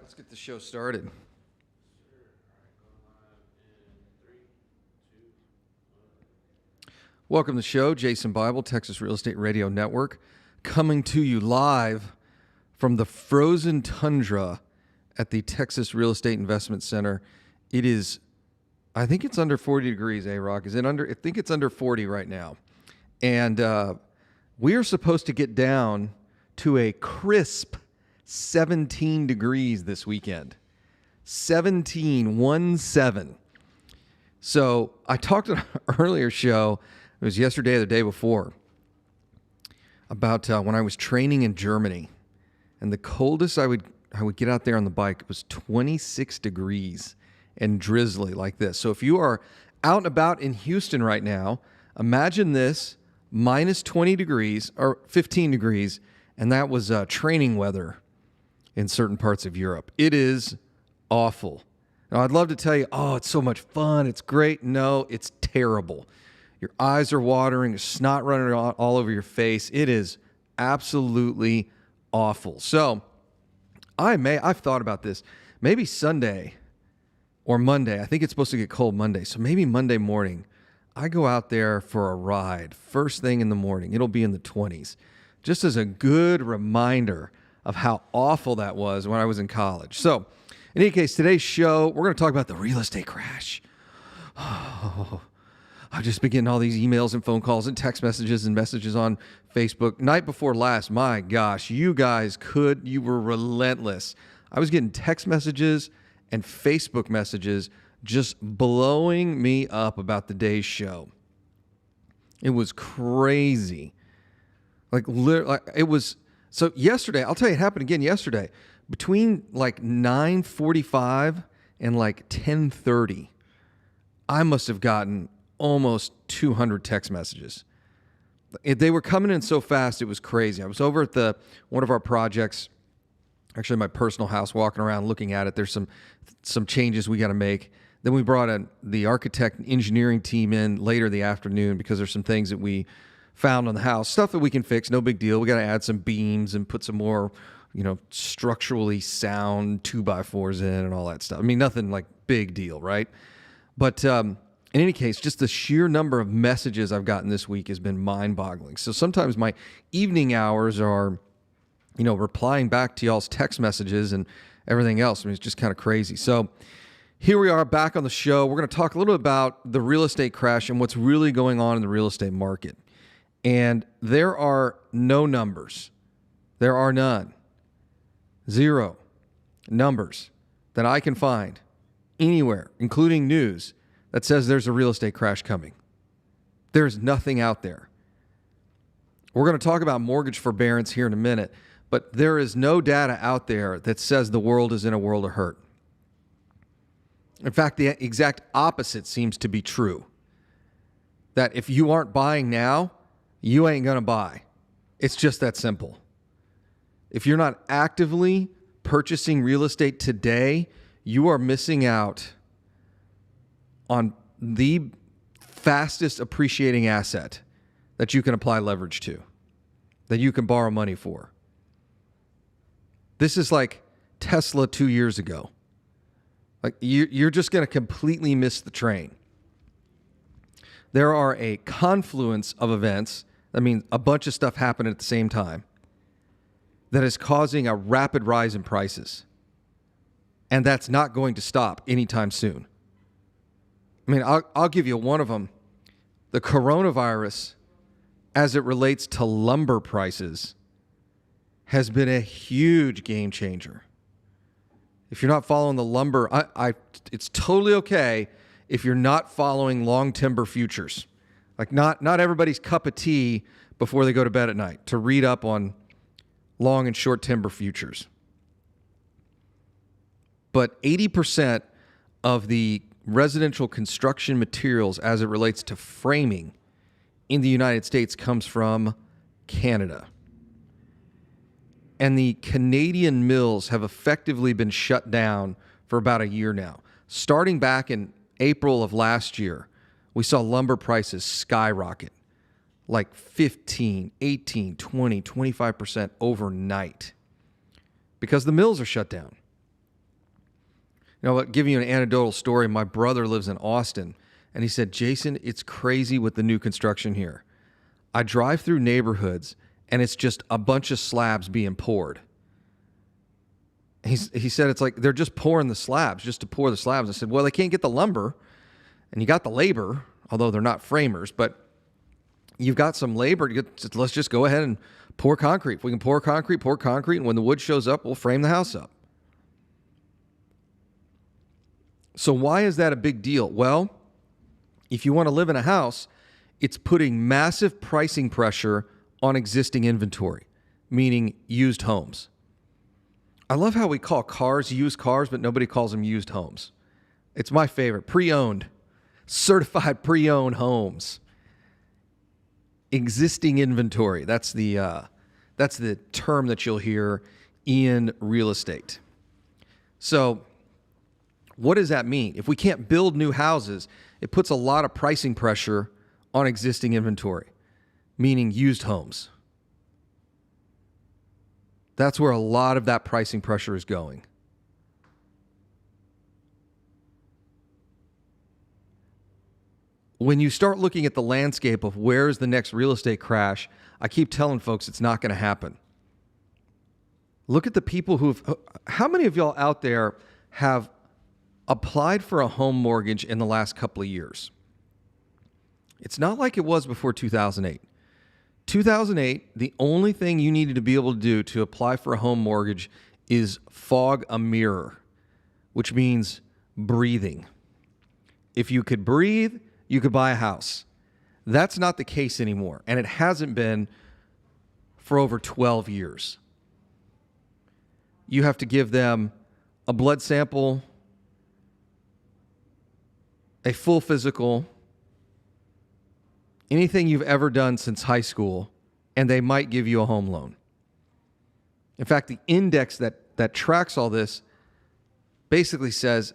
Let's get the show started. Welcome to the show, Jason Bible, Texas Real Estate Radio Network, coming to you live from the frozen tundra at the Texas Real Estate Investment Center. It is, I think it's under 40 degrees, Rock? Is it under? I think it's under 40 right now. And we are supposed to get down to a crisp 17 degrees this weekend. 17. So I talked in an earlier show, it was yesterday or the day before, about when I was training in Germany. And the coldest I would get out there on the bike was 26 degrees and drizzly like this. So if you are out and about in Houston right now, imagine this, minus 20 degrees or 15 degrees, and that was training weather in certain parts of Europe. It is awful. Now, I'd love to tell you, oh, it's so much fun, it's great. No, it's terrible. Your eyes are watering, there's snot running all over your face. It is absolutely awful. So I've thought about this. Maybe Sunday or Monday, I think it's supposed to get cold Monday, so maybe Monday morning, I go out there for a ride first thing in the morning. It'll be in the 20s, just as a good reminder of how awful that was when I was in college. So in any case, today's show, we're going to talk about the real estate crash. Oh, I've just been getting all these emails and phone calls and text messages and messages on Facebook. Night before last, my gosh, you were relentless. I was getting text messages and Facebook messages just blowing me up about the day's show. It was crazy. It was. So yesterday, I'll tell you, it happened again yesterday. Between like 9:45 and like 10:30, I must have gotten almost 200 text messages. They were coming in so fast, it was crazy. I was over at one of our projects, actually my personal house, walking around looking at it. There's some changes we got to make. Then we brought the architect and engineering team in later the afternoon because there's some things that we found on the house, stuff that we can fix, no big deal. We got to add some beams and put some more, structurally sound 2x4s in and all that stuff. I mean, nothing like big deal, right? But in any case, just the sheer number of messages I've gotten this week has been mind-boggling. So sometimes my evening hours are, replying back to y'all's text messages and everything else. I mean, it's just kind of crazy. So here we are back on the show. We're going to talk a little bit about the real estate crash and what's really going on in the real estate market. And there are no numbers. There are none. Zero numbers that I can find anywhere, including news, that says there's a real estate crash coming. There's nothing out there. We're going to talk about mortgage forbearance here in a minute, but there is no data out there that says the world is in a world of hurt. In fact, the exact opposite seems to be true. That if you aren't buying now, you ain't going to buy. It's just that simple. If you're not actively purchasing real estate today, you are missing out on the fastest appreciating asset that you can apply leverage to, that you can borrow money for. This is like Tesla 2 years ago. Like you're just going to completely miss the train. There are a confluence of events, I mean, a bunch of stuff happened at the same time, that is causing a rapid rise in prices. And that's not going to stop anytime soon. I mean, I'll give you one of them. The coronavirus, as it relates to lumber prices, has been a huge game changer. If you're not following the lumber, it's totally okay if you're not following long timber futures. Like not everybody's cup of tea before they go to bed at night to read up on long and short timber futures. But 80% of the residential construction materials as it relates to framing in the United States comes from Canada. And the Canadian mills have effectively been shut down for about a year now. Starting back in April of last year, we saw lumber prices skyrocket, like 15, 18, 20, 25% overnight because the mills are shut down. You know, I'll give you an anecdotal story. My brother lives in Austin, and he said, Jason, it's crazy with the new construction here. I drive through neighborhoods, and it's just a bunch of slabs being poured. He said it's like they're just pouring the slabs just to pour the slabs. I said, well, they can't get the lumber, and you got the labor, although they're not framers, but you've got some labor. Let's just go ahead and pour concrete. If we can pour concrete, and when the wood shows up, we'll frame the house up. So why is that a big deal? Well, if you want to live in a house, it's putting massive pricing pressure on existing inventory, meaning used homes. I love how we call cars used cars, but nobody calls them used homes. It's my favorite. Pre-owned, certified pre-owned homes. Existing inventory. That's the term that you'll hear in real estate. So what does that mean? If we can't build new houses, it puts a lot of pricing pressure on existing inventory, meaning used homes. That's where a lot of that pricing pressure is going. When you start looking at the landscape of where's the next real estate crash, I keep telling folks it's not going to happen. Look at the people how many of y'all out there have applied for a home mortgage in the last couple of years? It's not like it was before 2008. 2008, the only thing you needed to be able to do to apply for a home mortgage is fog a mirror, which means breathing. If you could breathe, you could buy a house. That's not the case anymore, and it hasn't been for over 12 years. You have to give them a blood sample, a full physical, anything you've ever done since high school, and they might give you a home loan. In fact, the index that tracks all this basically says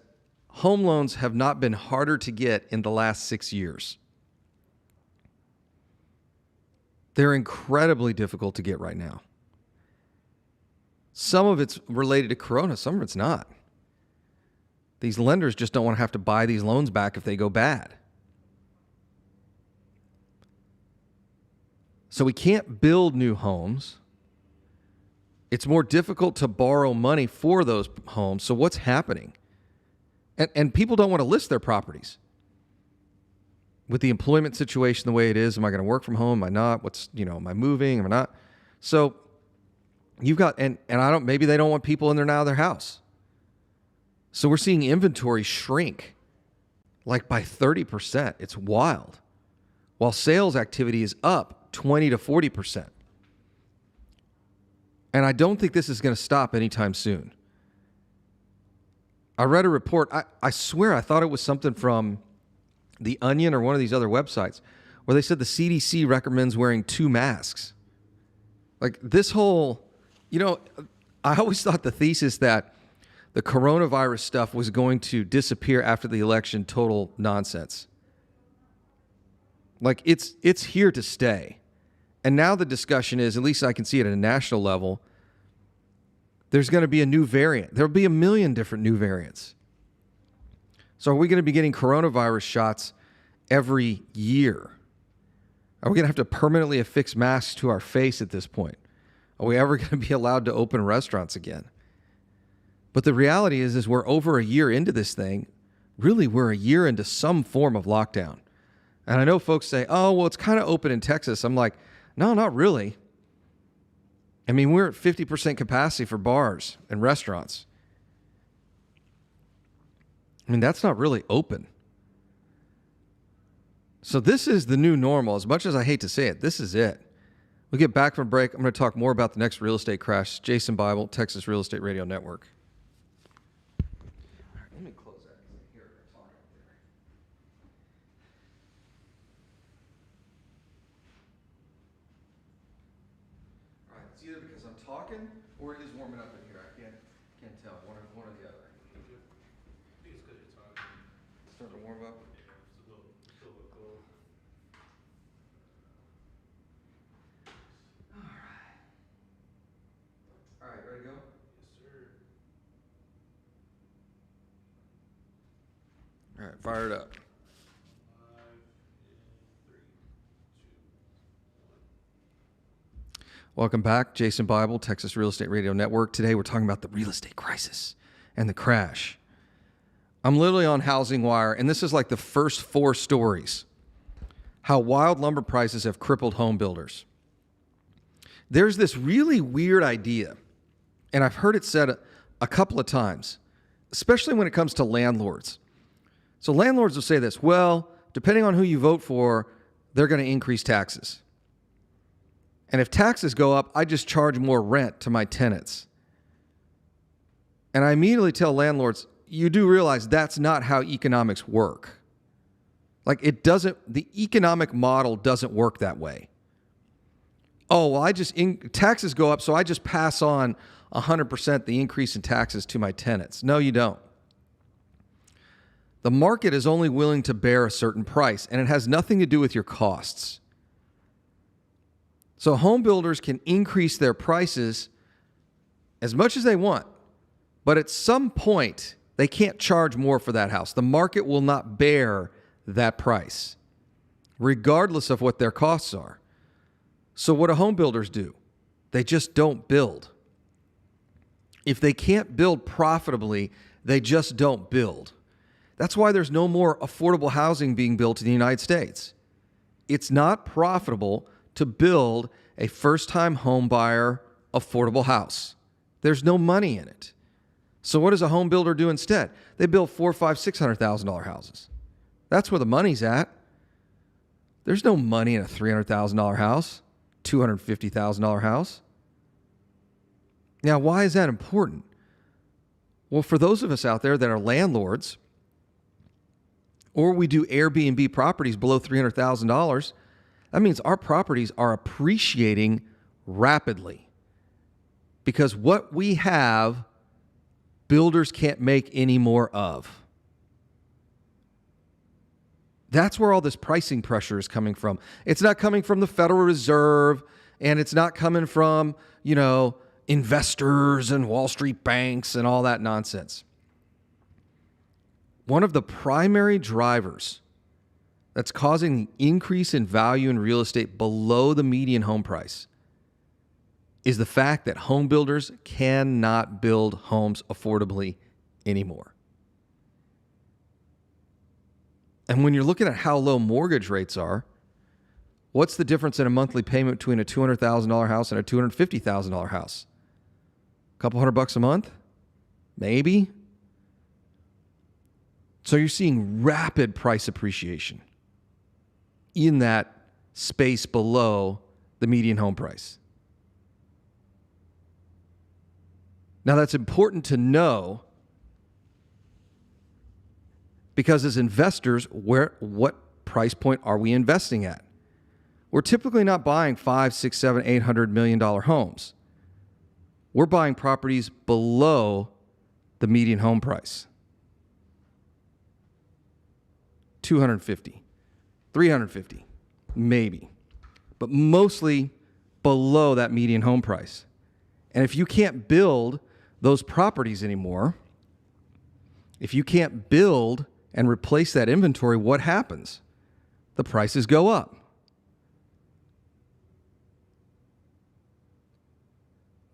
home loans have not been harder to get in the last 6 years. They're incredibly difficult to get right now. Some of it's related to Corona, some of it's not. These lenders just don't want to have to buy these loans back if they go bad. So we can't build new homes. It's more difficult to borrow money for those homes. So what's happening? And people don't want to list their properties. With the employment situation the way it is, am I going to work from home? Am I not? Am I moving? Am I not? So you've got, and maybe they don't want people in there now of their house. So we're seeing inventory shrink like by 30%. It's wild. While sales activity is up 20 to 40%. And I don't think this is going to stop anytime soon. I read a report. I swear I thought it was something from The Onion or one of these other websites where they said the CDC recommends wearing 2 masks. Like this whole, I always thought the thesis that the coronavirus stuff was going to disappear after the election, total nonsense. Like it's here to stay. And now the discussion is, at least I can see it at a national level, there's going to be a new variant. There'll be a million different new variants. So are we going to be getting coronavirus shots every year? Are we going to have to permanently affix masks to our face at this point? Are we ever going to be allowed to open restaurants again? But the reality is we're over a year into this thing. Really, we're a year into some form of lockdown. And I know folks say, oh, well, it's kind of open in Texas. I'm like, no, not really. I mean, we're at 50% capacity for bars and restaurants. I mean, that's not really open. So this is the new normal. As much as I hate to say it, this is it. We get back from break. I'm going to talk more about the next real estate crash. Jason Bible, Texas Real Estate Radio Network. All right, let me close that. Here, I'm talking up there. All right, it's either because I'm talking or it is warming up in here. I can't tell. One or the other. I think it's because you're talking. It's starting to warm up. Yeah, it's a little cold. All right, ready to go? Yes, sir. All right, fire it up. 5, 3, 2, 1. Welcome back. Jason Bible, Texas Real Estate Radio Network. Today we're talking about the real estate crisis and the crash. I'm literally on Housing Wire, and this is like the first 4 stories. How wild lumber prices have crippled home builders. There's this really weird idea, and I've heard it said a couple of times, especially when it comes to landlords. So landlords will say this, well, depending on who you vote for, they're going to increase taxes. And if taxes go up, I just charge more rent to my tenants. And I immediately tell landlords, you do realize that's not how economics work. Like the economic model doesn't work that way. Oh, well, taxes go up, so I just pass on 100% the increase in taxes to my tenants. No, you don't. The market is only willing to bear a certain price, and it has nothing to do with your costs. So home builders can increase their prices as much as they want, but at some point, they can't charge more for that house. The market will not bear that price, regardless of what their costs are. So what do home builders do? They just don't build. If they can't build profitably, they just don't build. That's why there's no more affordable housing being built in the United States. It's not profitable to build a first-time home buyer affordable house. There's no money in it. So what does a home builder do instead? They build $400,000, $500,000, $600,000 houses. That's where the money's at. There's no money in a $300,000 house, $250,000 house. Now, why is that important? Well, for those of us out there that are landlords, or we do Airbnb properties below $300,000, that means our properties are appreciating rapidly. Because what we have, builders can't make any more of. That's where all this pricing pressure is coming from. It's not coming from the Federal Reserve, and it's not coming from, investors and Wall Street banks and all that nonsense. One of the primary drivers that's causing the increase in value in real estate below the median home price is the fact that home builders cannot build homes affordably anymore. And when you're looking at how low mortgage rates are, what's the difference in a monthly payment between a $200,000 house and a $250,000 house? A couple $100 a month? Maybe. So you're seeing rapid price appreciation in that space below the median home price. Now that's important to know because as investors, what price point are we investing at? We're typically not buying $500, $600, $700, $800 million homes. We're buying properties below the median home price. 250, 350, maybe, but mostly below that median home price. And if you can't build those properties anymore, if you can't build and replace that inventory, what happens? The prices go up.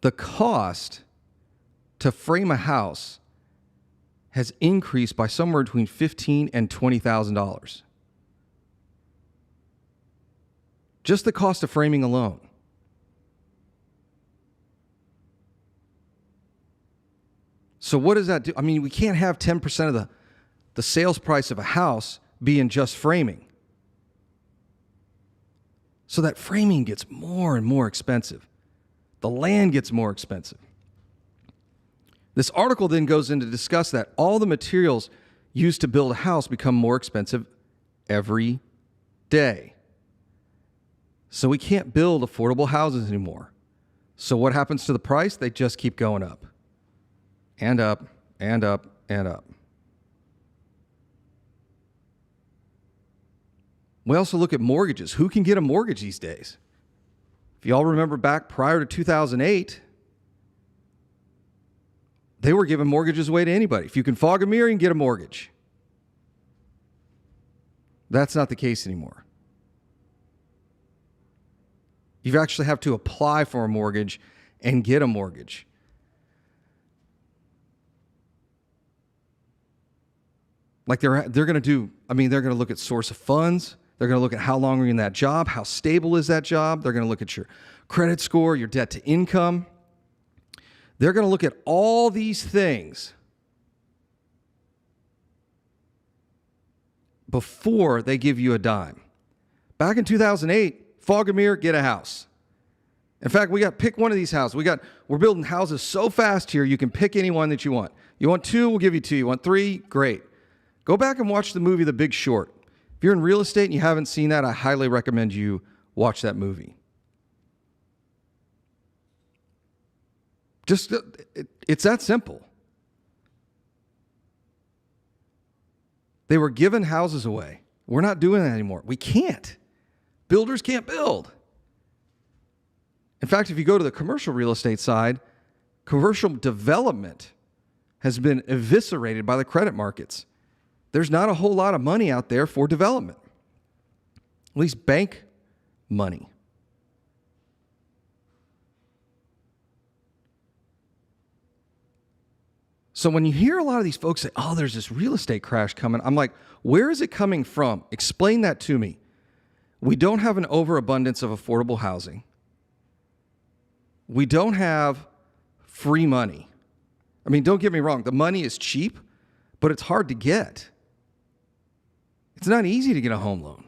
The cost to frame a house has increased by somewhere between $15,000 and $20,000. Just the cost of framing alone. So what does that do? I mean, we can't have 10% of the sales price of a house being just framing. So that framing gets more and more expensive. The land gets more expensive. This article then goes in to discuss that all the materials used to build a house become more expensive every day. So we can't build affordable houses anymore. So what happens to the price? They just keep going up. And up, and up, and up. We also look at mortgages. Who can get a mortgage these days? If y'all remember back prior to 2008, they were giving mortgages away to anybody. If you can fog a mirror, you can get a mortgage. That's not the case anymore. You actually have to apply for a mortgage and get a mortgage. Like they're going to do, they're going to look at source of funds. They're going to look at how long are you in that job, how stable is that job. They're going to look at your credit score, your debt to income. They're going to look at all these things before they give you a dime. Back in 2008, fog a mirror, get a house. In fact, pick one of these houses. We're building houses so fast here, you can pick any one that you want. You want 2, we'll give you 2. You want 3, great. Go back and watch the movie The Big Short. If you're in real estate and you haven't seen that, I highly recommend you watch that movie. It's that simple. They were giving houses away. We're not doing that anymore. We can't. Builders can't build. In fact, if you go to the commercial real estate side, commercial development has been eviscerated by the credit markets. There's not a whole lot of money out there for development, at least bank money. So when you hear a lot of these folks say, oh, there's this real estate crash coming, I'm like, where is it coming from? Explain that to me. We don't have an overabundance of affordable housing. We don't have free money. Don't get me wrong. The money is cheap, but it's hard to get. It's not easy to get a home loan.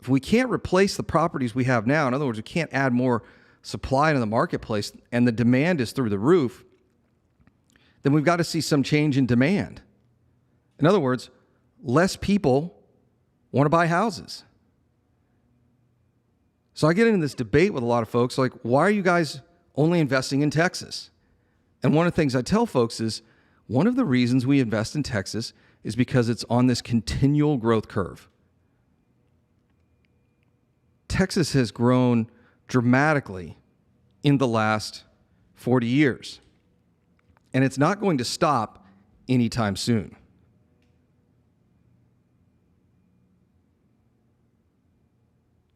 If we can't replace the properties we have now, in other words, we can't add more supply into the marketplace and the demand is through the roof, then we've got to see some change in demand. In other words, less people want to buy houses. So I get into this debate with a lot of folks, like, why are you guys only investing in Texas? And one of the things I tell folks is, one of the reasons we invest in Texas is because it's on this continual growth curve. Texas has grown dramatically in the last 40 years. And it's not going to stop anytime soon.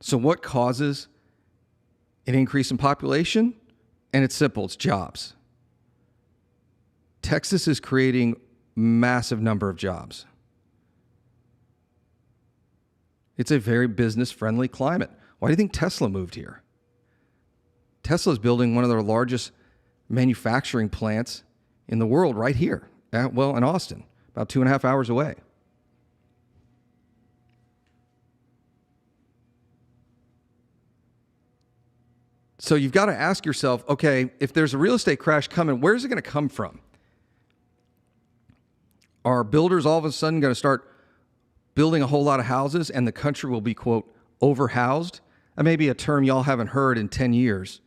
So what causes an increase in population? And it's simple, it's jobs. Texas is creating massive number of jobs. It's a very business-friendly climate. Why do you think Tesla moved here? Tesla is building one of their largest manufacturing plants in the world right here, in Austin, about 2.5 hours away. So you've got to ask yourself, okay, if there's a real estate crash coming, where's it going to come from? Are builders all of a sudden going to start building a whole lot of houses and the country will be, quote, overhoused? That may be a term y'all haven't heard in 10 years,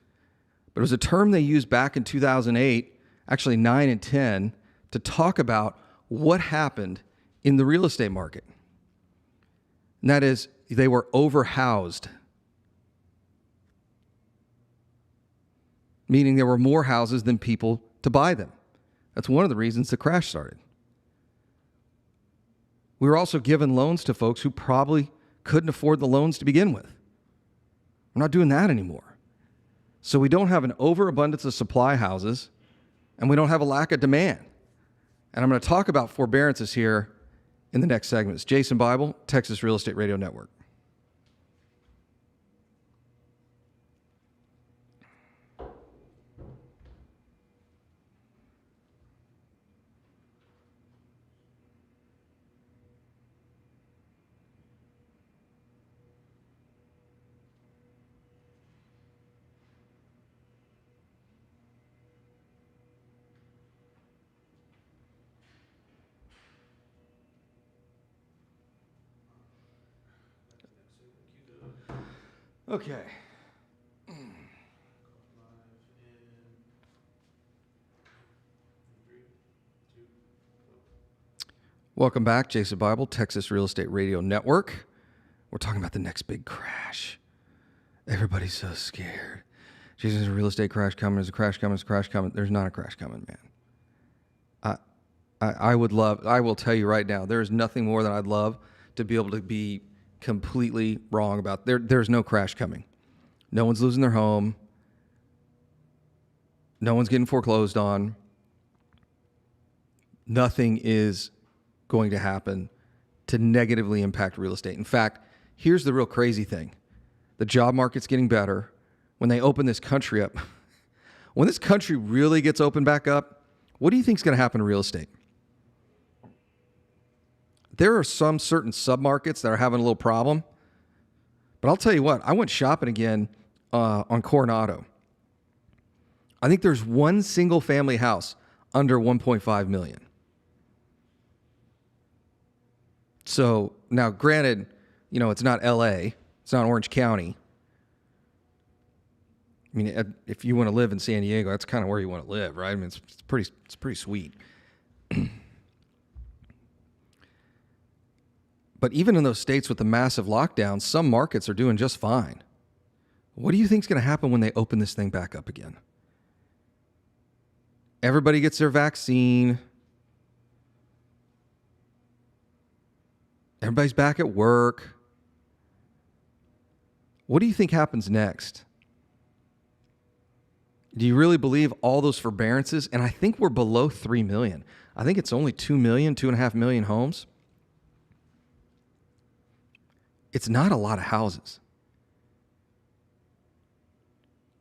but it was a term they used back in 2008, actually 9 and 10, to talk about what happened in the real estate market. And that is, they were overhoused, meaning there were more houses than people to buy them. That's one of the reasons the crash started. We were also given loans to folks who probably couldn't afford the loans to begin with. We're not doing that anymore. So we don't have an overabundance of supply houses, and we don't have a lack of demand. And I'm going to talk about forbearances here in the next segment. It's Jason Bible, Texas Real Estate Radio Network. Okay. Welcome back, Jason Bible, Texas Real Estate Radio Network. We're talking about the next big crash. Everybody's so scared. Jason's a real estate crash coming. There's a crash coming. There's a crash coming. There's not a crash coming, man. I will tell you right now, there's nothing more than I'd love to be able to be completely wrong about. There's no crash coming. No one's losing their home. No one's getting foreclosed on. Nothing is going to happen to negatively impact real estate. In fact, here's the real crazy thing. The job market's getting better. When they open this country up, when this country really gets opened back up, what do you think is going to happen to real estate? There are some certain submarkets that are having a little problem. But I'll tell you what, I went shopping again on Coronado. I think there's one single family house under 1.5 million. So now granted, it's not LA, it's not Orange County. I mean, if you want to live in San Diego, that's kind of where you want to live, right? I mean, it's pretty sweet. But even in those states with the massive lockdowns, some markets are doing just fine. What do you think is going to happen when they open this thing back up again? Everybody gets their vaccine. Everybody's back at work. What do you think happens next? Do you really believe all those forbearances? And I think we're below 3 million. I think it's only 2 million, 2.5 million homes. It's not a lot of houses.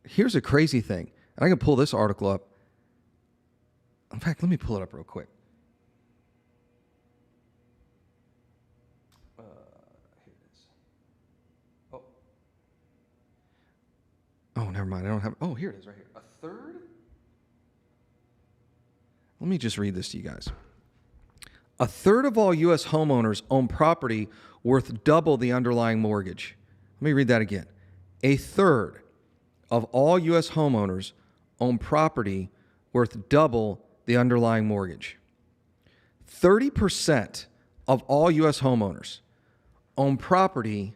Here's a crazy thing. And I can pull this article up. In fact, let me pull it up real quick. Here it is. Oh, never mind. I don't have. Oh, here it is right here. A third? Let me just read this to you guys. A third of all U.S. homeowners own property worth double the underlying mortgage. Let me read that again. A third of all U.S. homeowners own property worth double the underlying mortgage. 30% of all U.S. homeowners own property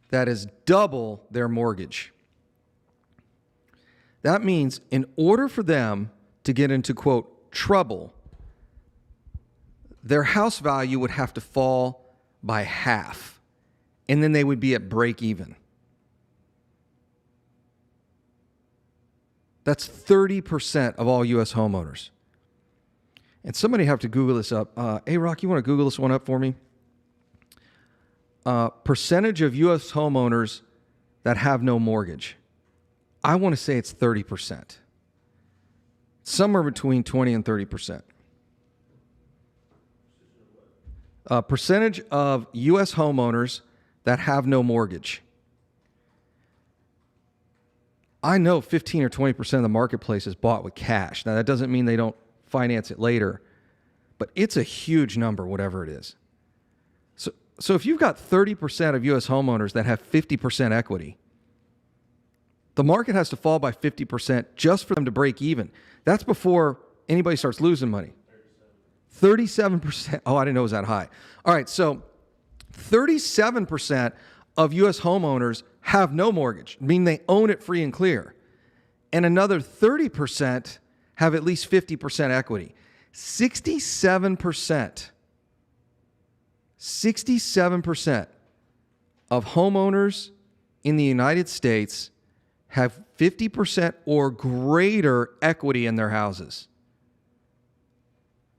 that is double their mortgage. That means in order for them to get into, quote, trouble, their house value would have to fall by half, and then they would be at break even. That's 30% of all U.S. homeowners. And somebody have to Google this up. Hey, Rock, you want to Google this one up for me? Percentage of U.S. homeowners that have no mortgage. I want to say it's 30%. Somewhere between 20 and 30%. Percentage of U.S. homeowners that have no mortgage. I know 15 or 20% of the marketplace is bought with cash. Now, that doesn't mean they don't finance it later, but it's a huge number, whatever it is. So if you've got 30% of U.S. homeowners that have 50% equity, the market has to fall by 50% just for them to break even. That's before anybody starts losing money. 37%. Oh, I didn't know it was that high. All right, so 37% of U.S. homeowners have no mortgage, meaning they own it free and clear. And another 30% have at least 50% equity. 67% of homeowners in the United States have 50% or greater equity in their houses.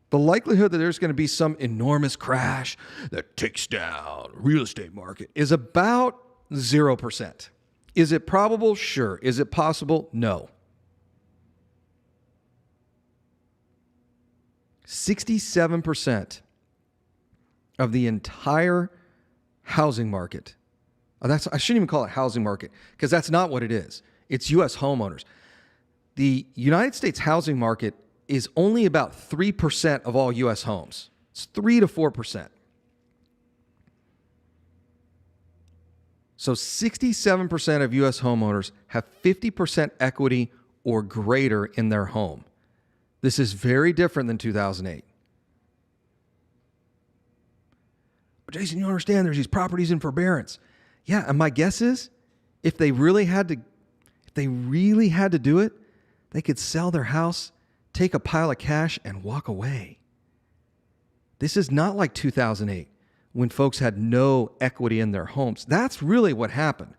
The likelihood that there's going to be some enormous crash that takes down the real estate market is about 0%. Is it probable? Sure. Is it possible? No. 67% of the entire housing market. I shouldn't even call it housing market because that's not what it is. It's U.S. homeowners. The United States housing market is only about 3% of all U.S. homes. It's 3 to 4%. So 67% of U.S. homeowners have 50% equity or greater in their home. This is very different than 2008. But Jason, you understand there's these properties in forbearance. Yeah, and my guess is if they really had to do it, they could sell their house, take a pile of cash, and walk away. This is not like 2008 when folks had no equity in their homes. That's really what happened.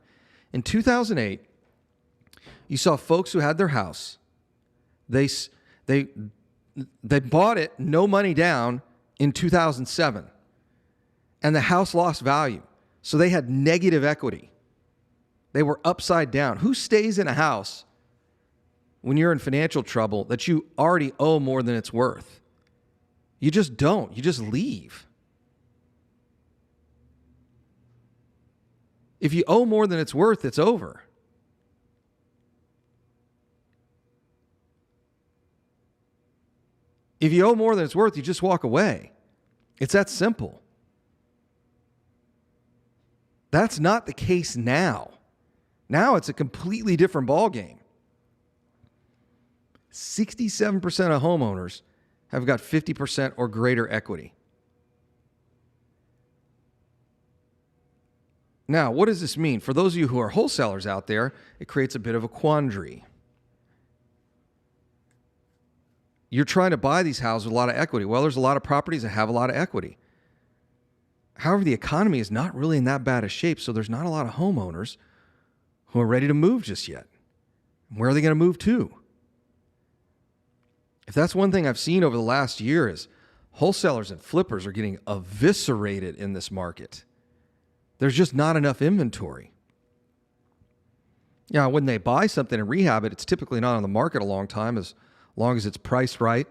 In 2008, you saw folks who had their house. They bought it, no money down, in 2007, and the house lost value. So they had negative equity. They were upside down. Who stays in a house when you're in financial trouble that you already owe more than it's worth? You just don't. You just leave. If you owe more than it's worth, it's over. If you owe more than it's worth, you just walk away. It's that simple. That's not the case now. Now it's a completely different ballgame. 67% of homeowners have got 50% or greater equity. Now, what does this mean? For those of you who are wholesalers out there, it creates a bit of a quandary. You're trying to buy these houses with a lot of equity. Well, there's a lot of properties that have a lot of equity. However, the economy is not really in that bad a shape, so there's not a lot of homeowners who are ready to move just yet. Where are they going to move to? If that's one thing I've seen over the last year is wholesalers and flippers are getting eviscerated in this market. There's just not enough inventory. Yeah, when they buy something and rehab it, it's typically not on the market a long time, as long as it's priced right,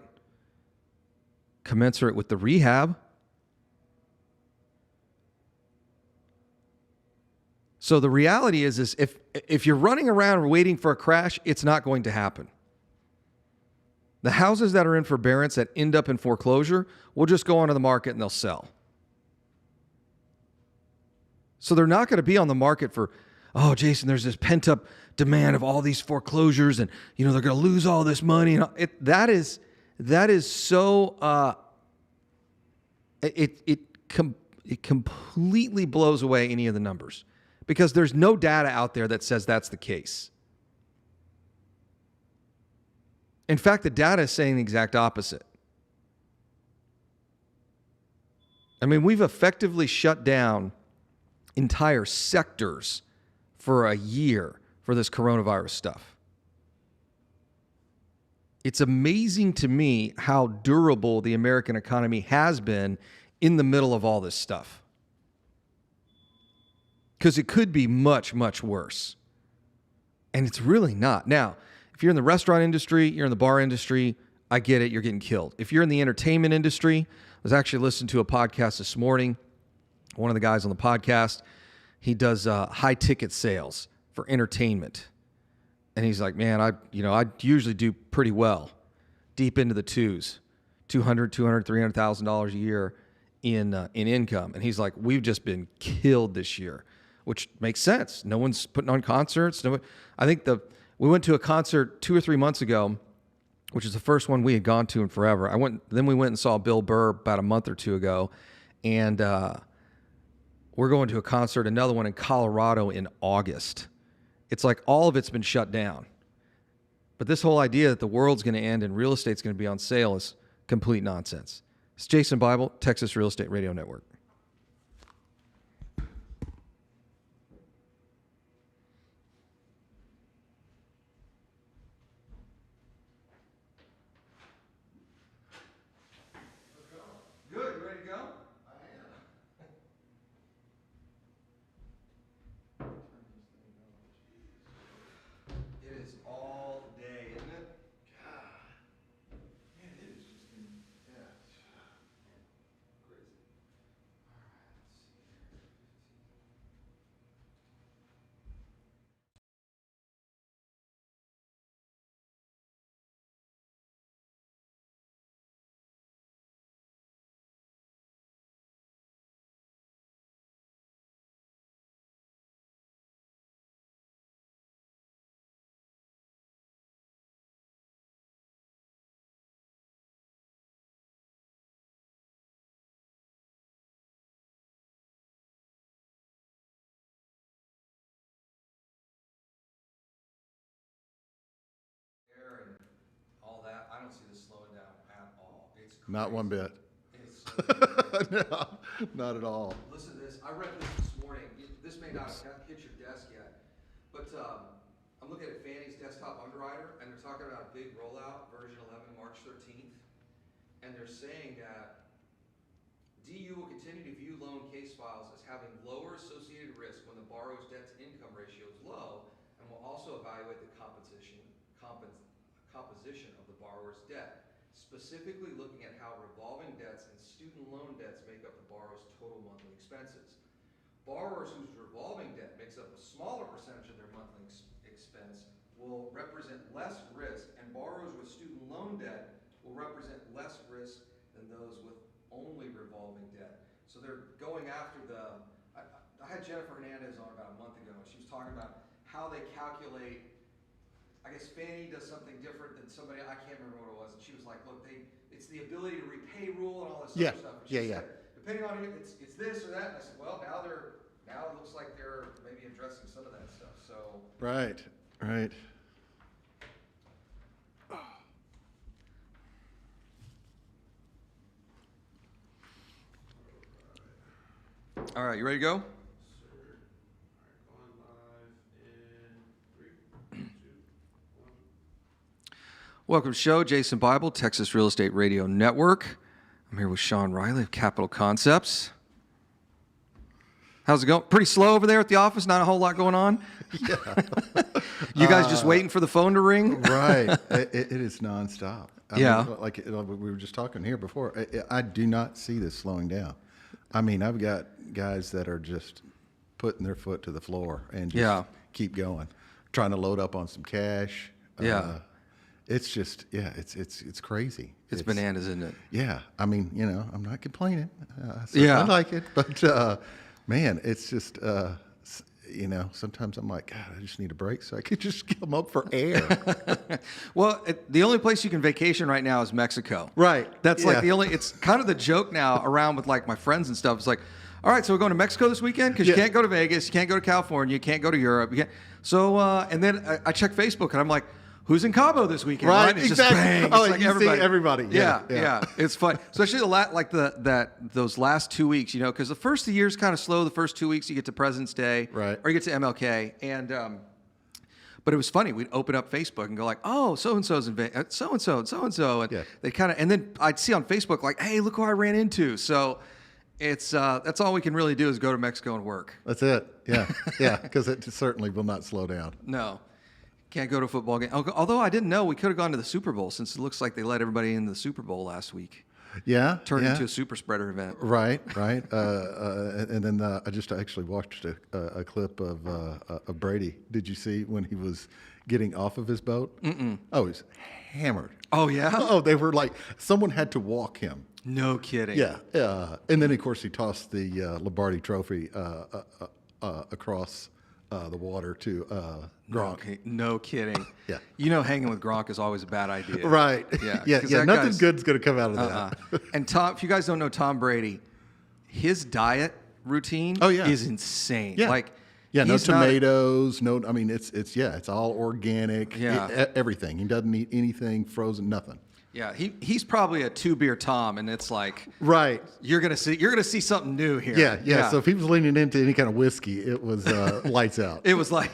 commensurate with the rehab. So the reality is if you're running around waiting for a crash, it's not going to happen. The houses that are in forbearance that end up in foreclosure will just go onto the market and they'll sell. So they're not going to be on the market for, oh, Jason, there's this pent-up demand of all these foreclosures and, they're going to lose all this money. And that is so, it completely blows away any of the numbers because there's no data out there that says that's the case. In fact, the data is saying the exact opposite. I mean, we've effectively shut down entire sectors for a year for this coronavirus stuff. It's amazing to me how durable the American economy has been in the middle of all this stuff. Because it could be much, much worse. And it's really not. Now, if you're in the restaurant industry, you're in the bar industry, I get it, you're getting killed. If you're in the entertainment industry, I was actually listening to a podcast this morning. One of the guys on the podcast, he does high ticket sales for entertainment. And he's like, man, I usually do pretty well, deep into the twos, $200,000, $300,000 a year in income. And he's like, we've just been killed this year, which makes sense. No one's putting on concerts. We went to a concert 2 or 3 months ago, which is the first one we had gone to in forever. Then we went and saw Bill Burr about a month or two ago, and we're going to a concert, another one in Colorado in August. It's like all of it's been shut down. But this whole idea that the world's going to end and real estate's going to be on sale is complete nonsense. It's Jason Bible, Texas Real Estate Radio Network. Good. You ready to go? I am. It is all day, isn't it? God. Man, it is just been, yeah. Crazy. All right, let's see here. Air and all that, I don't see this slowing down at all. It's crazy. Not one bit. It's so No, not at all. Listen to this. I read this morning. This may not have hit your desk yet, but I'm looking at Fannie's Desktop Underwriter, and they're talking about a big rollout, version 11, March 13th, and they're saying that DU will continue to view loan case files as having lower associated risk when the borrower's debt-to-income ratio is low, and will also evaluate the composition of the borrower's debt, specifically looking at how revolving debts and student loan debts make up the borrower's total monthly expenses. Borrowers whose revolving debt makes up a smaller percentage of their monthly expense will represent less risk, and borrowers with student loan debt will represent less risk than those with only revolving debt. So they're going after I had Jennifer Hernandez on about a month ago, and she was talking about how they calculate. I guess Fannie does something different than somebody, I can't remember what it was, and she was like, look, it's the ability to repay rule and all this other stuff. And she said, depending on it, it's this or that. And I said, well, now it looks like they're maybe addressing some of that stuff. So Right. all right, you ready to go? Sir. All right, going live in 3, 2, 1. Welcome to the show, Jason Bible, Texas Real Estate Radio Network. I'm here with Sean Riley of Capital Concepts. How's it going? Pretty slow over there at the office? Not a whole lot going on? Yeah. You guys just waiting for the phone to ring? Right. It is nonstop. I Yeah. mean, like we were just talking here before, I do not see this slowing down. I mean, I've got guys that are just putting their foot to the floor and just keep going, trying to load up on some cash. Yeah. It's just, it's crazy. It's bananas, isn't it? Yeah. I mean, I'm not complaining. Yeah. I like it, but man, it's just, sometimes I'm like, God, I just need a break so I could just come up for air. Well, the only place you can vacation right now is Mexico. Right. That's like it's kind of the joke now around with like my friends and stuff. It's like, all right, so we're going to Mexico this weekend because you can't go to Vegas, you can't go to California, you can't go to Europe. You can't. So, and then I check Facebook and I'm like, who's in Cabo this weekend? Right, It's exactly. just bang. It's like you everybody. see everybody. Yeah. It's fun, especially those last 2 weeks, because the first of the year is kind of slow. The first 2 weeks you get to President's Day, Right. or you get to MLK, and but it was funny. We'd open up Facebook and go like, oh, so and so's in Vegas, so and so, and they kind of, and then I'd see on Facebook like, hey, look who I ran into. So it's that's all we can really do is go to Mexico and work. That's it. Yeah, because it certainly will not slow down. No. Can't go to a football game. Although I didn't know we could have gone to the Super Bowl since it looks like they let everybody into the Super Bowl last week. Yeah. Turned into a super spreader event. Right. And then I just actually watched a clip of Brady. Did you see when he was getting off of his boat? Mm-mm. Oh, he was hammered. Oh, yeah? Oh, they were like, someone had to walk him. No kidding. Yeah. And then, of course, he tossed the Lombardi trophy across the water to Gronk. No kidding. Yeah. Hanging with Gronk is always a bad idea. Right. Yeah. Nothing good's going to come out of that. And Tom, if you guys don't know Tom Brady, his diet routine is insane. Yeah. Like, no tomatoes, I mean, it's all organic. Yeah. Everything. He doesn't eat anything frozen, nothing. Yeah, he's probably a 2-beer Tom, and it's like right. You're gonna see something new here. Yeah. So if he was leaning into any kind of whiskey, it was lights out. It was like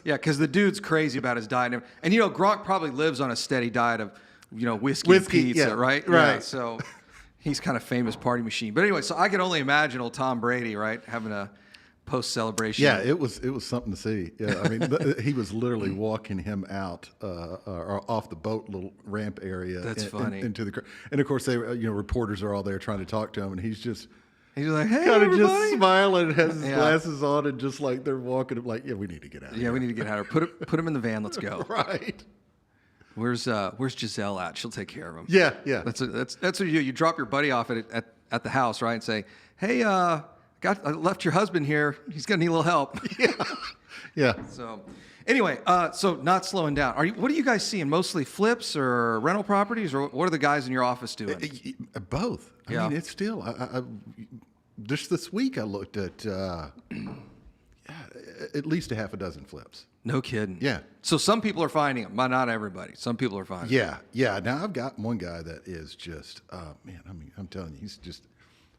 because the dude's crazy about his diet, and Gronk probably lives on a steady diet of whiskey and pizza, right? Right. Yeah, so he's kind of famous party machine. But anyway, so I can only imagine old Tom Brady, right, having a post celebration. Yeah, it was something to see. Yeah, I mean, he was literally walking him out or off the boat little ramp area. That's funny. Into the and of course they reporters are all there trying to talk to him, and he's like, hey, kind of everybody. just smiling, has his glasses on, and just like they're walking him like, yeah, we need to get out of here. Yeah, we need to get out of here. Put him in the van. Let's go. Right. Where's Giselle at? She'll take care of him. Yeah. That's what you do. You drop your buddy off at the house, right, and say, hey, I left your husband here. He's gonna need a little help. Yeah. So, anyway, so not slowing down. What are you guys seeing? Mostly flips or rental properties, or what are the guys in your office doing? Both. I mean, it's still. Just this week I looked at. at least a half a dozen flips. No kidding. Yeah. So some people are finding them, but not everybody. Some people are finding them. Yeah. Now I've got one guy that is just, man. I mean, I'm telling you, he's just.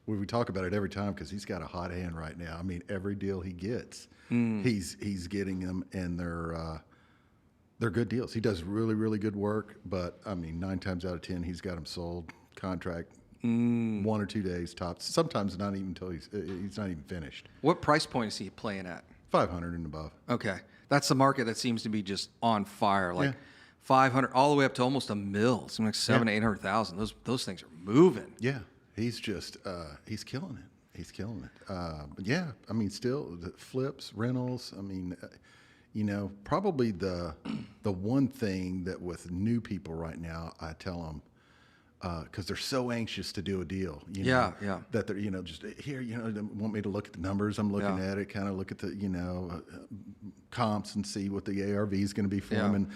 We talk about it every time because he's got a hot hand right now. I mean, every deal he gets, he's getting them, and they're good deals. He does really, really good work. But I mean, 9 times out of 10, he's got them sold, contract, 1 or 2 days tops. Sometimes not even until he's not even finished. What price point is he playing at? 500 and above. Okay, that's the market that seems to be just on fire. Like Yeah. 500 all the way up to almost $1 million. Something like 700,000 to 800,000. Those things are moving. Yeah, he's just he's killing it. He's killing it. But yeah, I mean, still the flips, rentals. I mean, you know, probably the one thing that with new people right now, I tell them. Because they're so anxious to do a deal, you know, that they're, you know, just here, you know, they want me to look at the numbers. I'm looking at it, kind of look at the, you know, comps and see what the ARV is going to be for them. And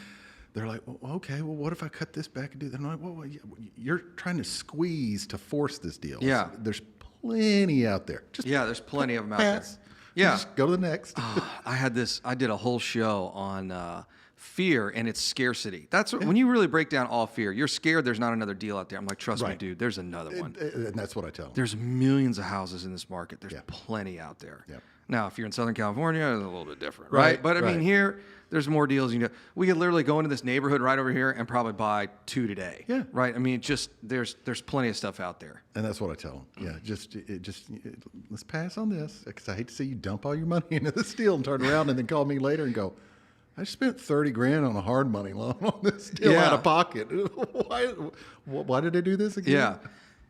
they're like, well, okay, well, what if I cut this back and do that? And I'm like, well, you're trying to squeeze to force this deal. Yeah. There's plenty out there. Just there's plenty of them out pass. there. Yeah. Just go to the next. I did a whole show on fear and its scarcity. That's when you really break down all fear. You're scared there's not another deal out there. I'm like, trust me, dude, there's another one. And that's what I tell them. There's millions of houses in this market. There's plenty out there. Yep. Now, if you're in Southern California, it's a little bit different, right? But I mean, here, there's more deals. You know, we could literally go into this neighborhood right over here and probably buy 2 today. Yeah. Right. I mean, there's plenty of stuff out there. And that's what I tell them. Yeah, let's pass on this, because I hate to see you dump all your money into this deal and turn around and then call me later and go, I spent 30 grand on a hard money loan on this deal out of pocket. Why did I do this again?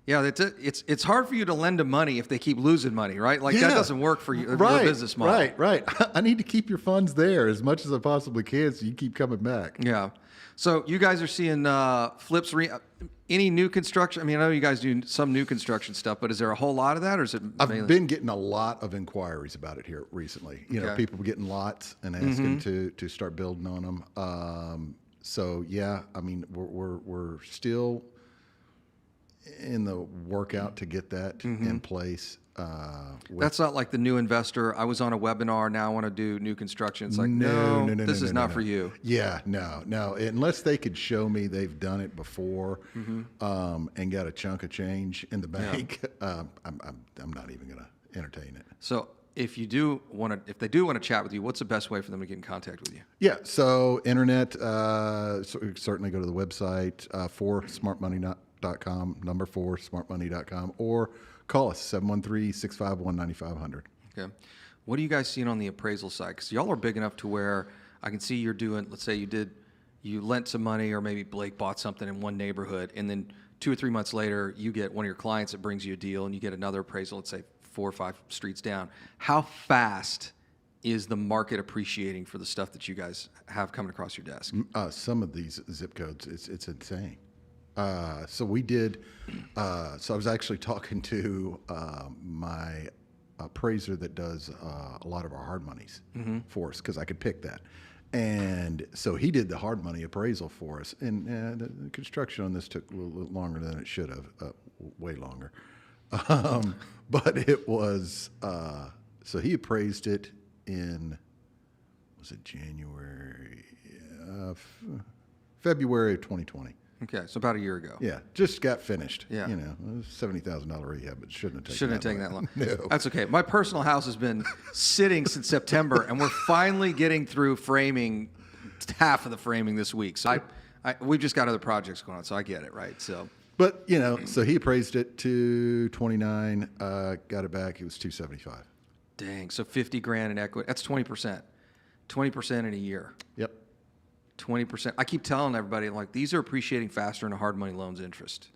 Yeah, it's hard for you to lend them money if they keep losing money, right? Like that doesn't work for you, your business model. Right. I need to keep your funds there as much as I possibly can so you keep coming back. Yeah. So you guys are seeing flips, any new construction? I mean, I know you guys do some new construction stuff, but is there a whole lot of that, or is it mainly? I've been getting a lot of inquiries about it here recently. You know, people getting lots and asking to start building on them. So yeah, I mean, we're still in the workout to get that in place. That's not like the new investor. I was on a webinar. Now I want to do new construction. It's like, no, this is not for you. Yeah, no. Unless they could show me they've done it before and got a chunk of change in the bank, I'm not even going to entertain it. So if they do want to chat with you, what's the best way for them to get in contact with you? Yeah, so internet, certainly go to the website, 4smartmoney.com, number 4smartmoney.com, or call us, 713-651-9500. Okay. What are you guys seeing on the appraisal side? Because y'all are big enough to where I can see you're doing, let's say you lent some money, or maybe Blake bought something in one neighborhood, and then 2 or 3 months later, you get one of your clients that brings you a deal, and you get another appraisal, let's say 4 or 5 streets down. How fast is the market appreciating for the stuff that you guys have coming across your desk? Some of these zip codes, it's insane. So we did, so I was actually talking to my appraiser that does a lot of our hard monies for us, because I could pick that. And so he did the hard money appraisal for us. And the construction on this took a little longer than it should have, way longer. But it was, so he appraised it in, was it January, February of 2020. Okay, so about a year ago. Yeah, just got finished. Yeah. You know, it was $70,000 rehab, but shouldn't have taken that long. No. That's okay. My personal house has been sitting since September, and we're finally getting through framing, half of the framing this week. So we've just got other projects going on, so I get it, right? So, but you know, so he appraised it to 29, got it back. It was 275. Dang. So 50 grand in equity. That's 20%. 20% in a year. Yep. 20%. I keep telling everybody, like, these are appreciating faster than a hard money loan's interest.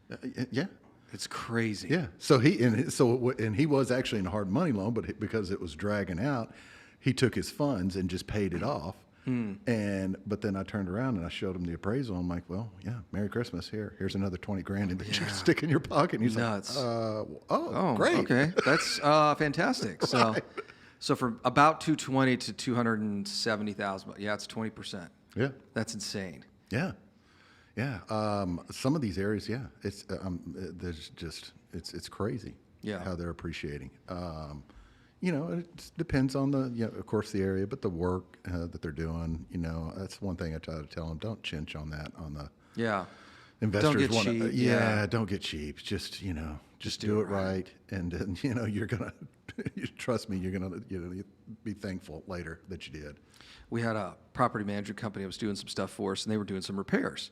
Yeah. It's crazy. Yeah. So he was actually in a hard money loan, but because it was dragging out, he took his funds and just paid it off. But then I turned around and I showed him the appraisal. I'm like, well, yeah, Merry Christmas. Here's another 20 grand and that you stick in your pocket. And he's nuts. Like, great. Okay. That's fantastic. So, so from about 220 to 270,000, yeah, it's 20%. Yeah. That's insane. Yeah. Some of these areas, there's just, it's crazy. Yeah. How they're appreciating. it depends on of course, the area, but the work that they're doing. That's one thing I try to tell them: don't chinch on that. On the investors don't get cheap. Don't get cheap. Just just do it right, and then you're gonna trust me. You're gonna be thankful later that you did. We had a property management company that was doing some stuff for us, and they were doing some repairs.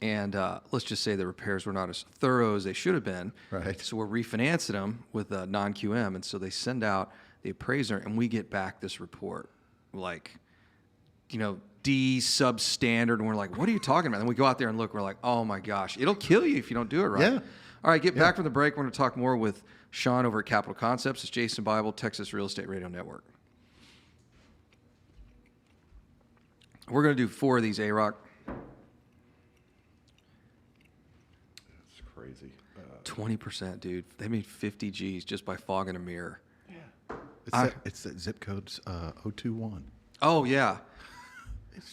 And let's just say the repairs were not as thorough as they should have been. Right. So we're refinancing them with a non-QM, and so they send out the appraiser, and we get back this report, like, D substandard, and we're like, what are you talking about? And we go out there and look, we're like, oh my gosh, it'll kill you if you don't do it right. Yeah. All right, get back from the break. We're going to talk more with Sean over at Capital Concepts. It's Jason Bible, Texas Real Estate Radio Network. We're going to do 4 of these, A-Rock. It's crazy. 20%, dude. They made 50 G's just by fogging a mirror. Yeah. It's that zip code's 021. Oh, yeah.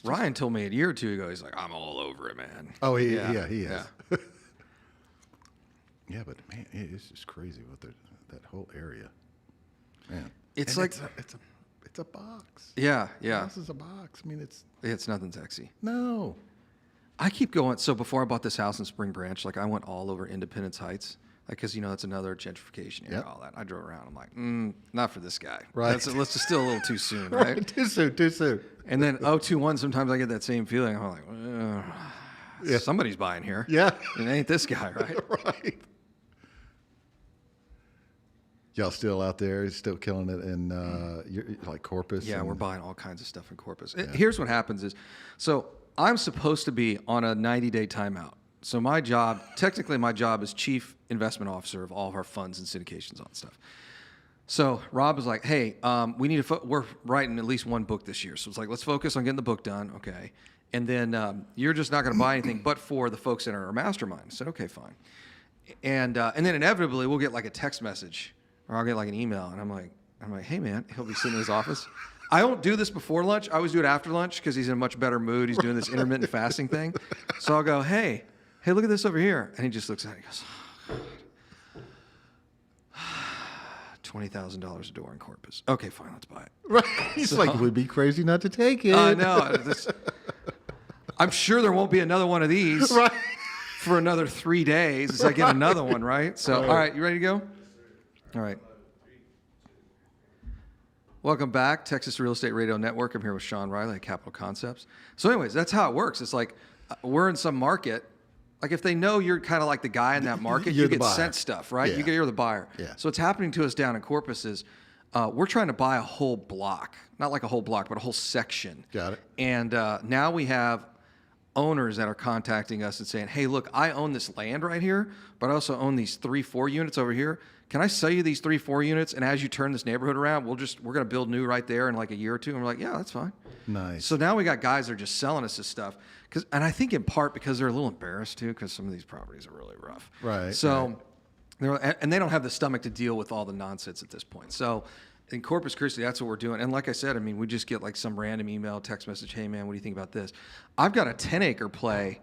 Ryan told me a year or two ago, he's like, I'm all over it, man. Oh, he is. Yeah. Yeah, but man, it's just crazy with that whole area. Man, It's and like it's a box. Yeah. This is a box. I mean, It's nothing sexy. no. I keep going. So before I bought this house in Spring Branch, like I went all over Independence Heights, like because that's another gentrification area. Yep. All that. I drove around. I'm like, not for this guy. Right. Let's just still a little too soon, right? Too soon. And then 021, sometimes I get that same feeling. I'm like, somebody's buying here. Yeah. It ain't this guy, right? Right. Y'all still out there, still killing it in you're like Corpus? Yeah, we're buying all kinds of stuff in Corpus. Here's what happens is, so I'm supposed to be on a 90-day timeout. So my job, technically my job is chief investment officer of all of our funds and syndications on stuff. So Rob was like, hey, we need to, we're writing at least one book this year. So it's like, let's focus on getting the book done. Okay. And then you're just not going to buy anything but for the folks in our mastermind. I said, okay, fine. And then inevitably we'll get like a text message or I'll get like an email. And I'm like, hey man, he'll be sitting in his office. I don't do this before lunch. I always do it after lunch because he's in a much better mood. He's doing this intermittent fasting thing. So I'll go, hey, look at this over here. And he just looks at it and goes, $20,000 a door in Corpus. Okay, fine, let's buy it. Right. He's like, it would be crazy not to take it. I know. I'm sure there won't be another one of these for another 3 days as I get another one, right? So, all right, you ready to go? All right. Welcome back, Texas Real Estate Radio Network. I'm here with Sean Riley at Capital Concepts. So anyways, that's how it works. It's like we're in some market. Like if they know you're kind of like the guy in that market, you get sent stuff, right? Yeah. You're the buyer. Yeah. So what's happening to us down in Corpus is we're trying to buy a whole block. Not like a whole block, but a whole section. Got it. And now we have owners that are contacting us and saying, hey, look, I own this land right here, but I also own these 3-4 units over here. Can I sell you these 3-4 units? And as you turn this neighborhood around, we're going to build new right there in like a year or two. And we're like, yeah, that's fine. Nice. So now we got guys that are just selling us this stuff. And I think in part because they're a little embarrassed too, because some of these properties are really rough. Right. So, and they don't have the stomach to deal with all the nonsense at this point. So in Corpus Christi, that's what we're doing. And like I said, I mean, we just get like some random email, text message. Hey man, what do you think about this? I've got a 10-acre play.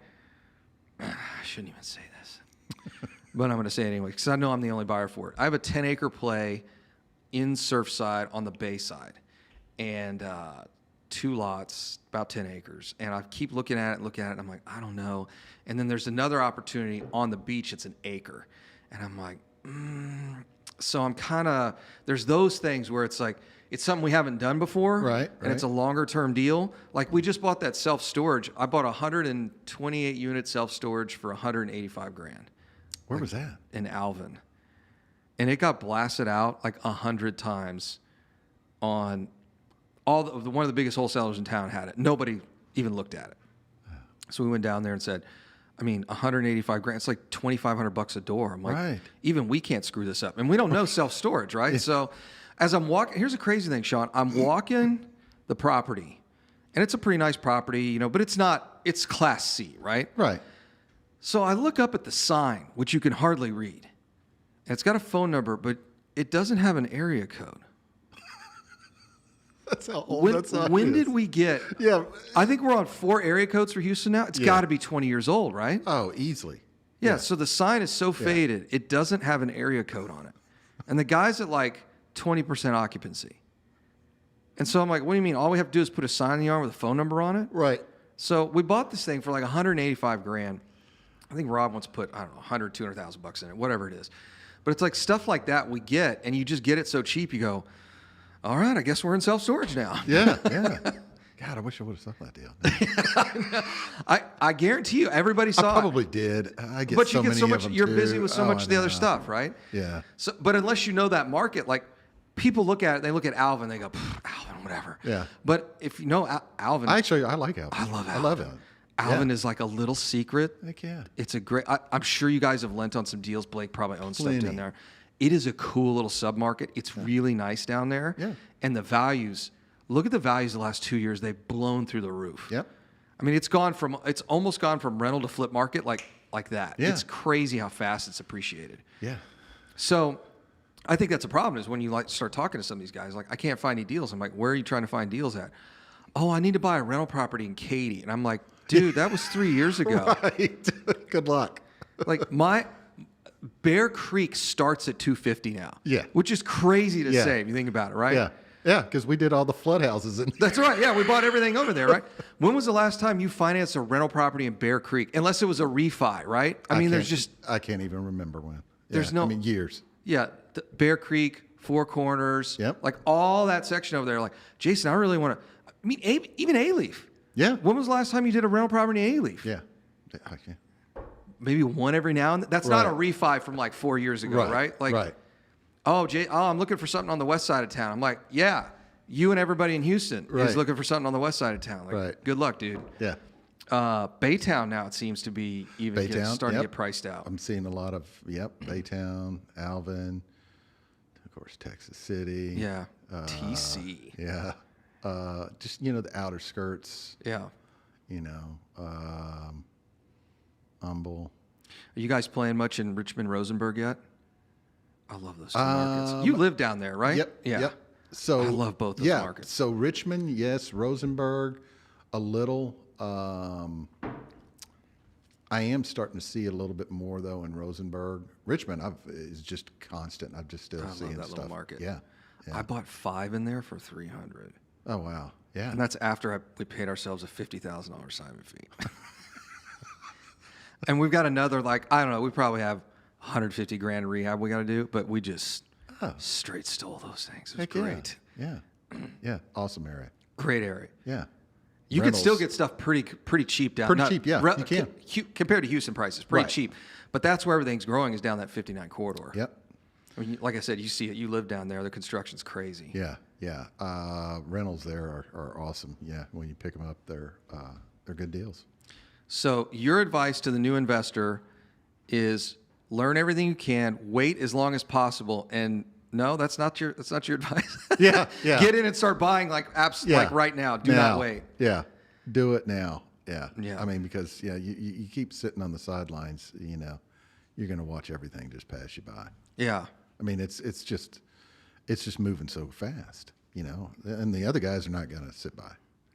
I shouldn't even say this. But I'm going to say it anyway because I know I'm the only buyer for it. I have a 10-acre play in Surfside on the bay side, and 2 lots, about 10 acres. And I keep looking at it, and I'm like, I don't know. And then there's another opportunity on the beach. It's an acre, and I'm like, So I'm kind of there's those things where it's like it's something we haven't done before, right? And it's a longer term deal. Like we just bought that self storage. I bought a 128 unit self storage for $185,000. Where was that? In Alvin. And it got blasted out like 100 times on one of the biggest wholesalers in town had it. Nobody even looked at it. So we went down there and said, I mean, $185,000, it's like $2,500 a door. I'm like, even we can't screw this up. And we don't know self-storage, right? So as I'm walking, here's a crazy thing, Sean. I'm walking the property, and it's a pretty nice property, but it's Class C, right? Right. So I look up at the sign, which you can hardly read. And it's got a phone number, but it doesn't have an area code. That's how old when did we get? Yeah. I think we're on 4 area codes for Houston now. It's got to be 20 years old, right? Oh, easily. Yeah, so the sign is so faded, it doesn't have an area code on it. And the guys that 20% occupancy. And so I'm like, what do you mean? All we have to do is put a sign in the yard with a phone number on it? Right. So we bought this thing for like 185 grand. I think Rob wants to put, I don't know, 100, 200,000 bucks in it, whatever it is. But it's like stuff like that we get, and you just get it so cheap, you go, all right, I guess we're in self-storage now. Yeah, yeah. God, I wish I would have saw that deal. I guarantee you, everybody saw I probably did. I get but so you get many so of much, them you're too. busy with so Oh, much I of the other know. stuff, right? Yeah. So, but unless you know that market, like people look at it, they look at Alvin, they go, Alvin, whatever. Yeah. But if you know Alvin, I like Alvin. I love Alvin. I love Alvin. Alvin Yeah. is like a little secret. Heck yeah. It's a great, I'm sure you guys have lent on some deals. Blake probably owns stuff Plenty. down there. It is a cool little sub-market. It's really nice down there. Yeah. And the values, look at the values the last 2 years. They've blown through the roof. Yep. I mean, it's almost gone from rental to flip market like that. Yeah. It's crazy how fast it's appreciated. Yeah. So I think that's a problem is when you like start talking to some of these guys, like, I can't find any deals. I'm like, where are you trying to find deals at? Oh, I need to buy a rental property in Katy. And I'm like, dude, that was 3 years ago. Right. Good luck. Like my Bear Creek starts at 250 now. Yeah. Which is crazy to Yeah. say if you think about it, right? Yeah. Yeah, because we did all the flood houses in That's right. Yeah, we bought everything over there, right? When was the last time you financed a rental property in Bear Creek? Unless it was a refi, right? I mean, there's just I can't even remember when. There's Yeah, no- I mean, years. Bear Creek, Four Corners, Yep. like all that section over there. Like, Jason, I really want to. I mean, even A-Leaf. Yeah. When was the last time you did a rental property in A-Leaf? Yeah. Okay. Maybe one every now and then. That's not a Right. refi from like 4 years ago, right? Like, right. oh, I'm looking for something on the west side of town. I'm like, yeah, you and everybody in Houston is Right. looking for something on the west side of town. Like, Right. good luck, dude. Yeah. Baytown now, it seems to be starting to yep. get priced out. I'm seeing a lot of, Baytown, Alvin, of course, Texas City. Yeah. TC. Yeah. Just, the outer skirts, Yeah. Humble. Are you guys playing much in Richmond, Rosenberg yet? I love those two markets. You live down there, right? Yep. Yeah. Yep. So I love both those markets. So Richmond, yes. Rosenberg, a little. I am starting to see a little bit more though in Rosenberg. Richmond is just constant. I'm just still seeing love that stuff. little market. Yeah. I bought 5 in there for $300, Oh wow. Yeah. and that's after we paid ourselves a $50,000 assignment fee. And we've got another, like, I don't know, we probably have 150 grand rehab we got to do, but we just straight stole those things. It was Heck great. Yeah. Yeah. Awesome area. Great area. Yeah. You could still get stuff pretty cheap down. Pretty cheap, yeah, you can. Compared to Houston prices, pretty Right. cheap. But that's where everything's growing is down that 59 corridor. Yep. I mean, like I said, you see it. You live down there. The construction's crazy. Yeah. Yeah. Rentals there are awesome. Yeah. When you pick them up, they're good deals. So your advice to the new investor is learn everything you can, wait as long as possible, and no, that's not your advice. Yeah. Yeah. Get in and start buying like right now. Do not wait. Yeah. Do it now. Yeah. Yeah. I mean, because you keep sitting on the sidelines, you're going to watch everything just pass you by. Yeah. I mean, it's just moving so fast, and the other guys are not going to sit by.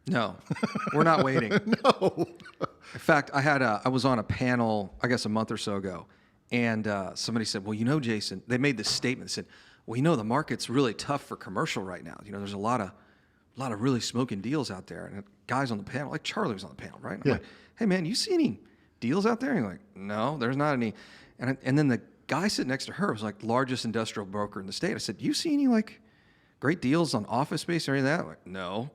No, we're not waiting. No. In fact, I was on a panel, I guess a month or so ago, and somebody said, well, Jason, they made this statement. They said, well, the market's really tough for commercial right now. There's a lot of really smoking deals out there. And guys on the panel, like Charlie was on the panel, right? And I'm Yeah. like, hey, man, you see any deals out there? And he's like, no, there's not any. And then the guy sitting next to her was like largest industrial broker in the state. I said, do you see any like great deals on office space or any of that? Like, no.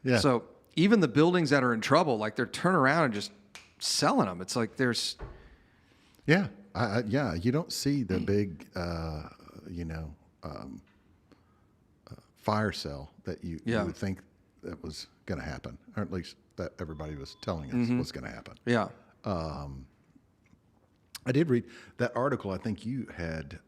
Yeah. So even the buildings that are in trouble, like they're turning around and just selling them. It's like there's... Yeah. You don't see the big, fire sale that you would think that was going to happen, or at least that everybody was telling us was going to happen. Yeah. I did read that article. I think you had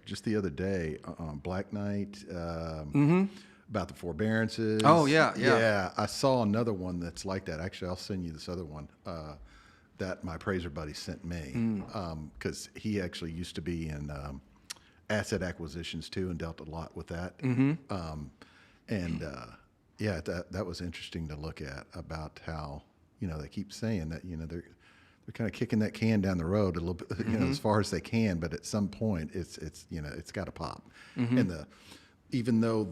just the other day on Black Knight about the forbearances. Oh, yeah. Yeah. I saw another one that's like that. Actually, I'll send you this other one that my appraiser buddy sent me because he actually used to be in asset acquisitions too and dealt a lot with that. That was interesting to look at about how they keep saying that they're kind of kicking that can down the road a little bit as far as they can, but at some point it's got to pop. And even though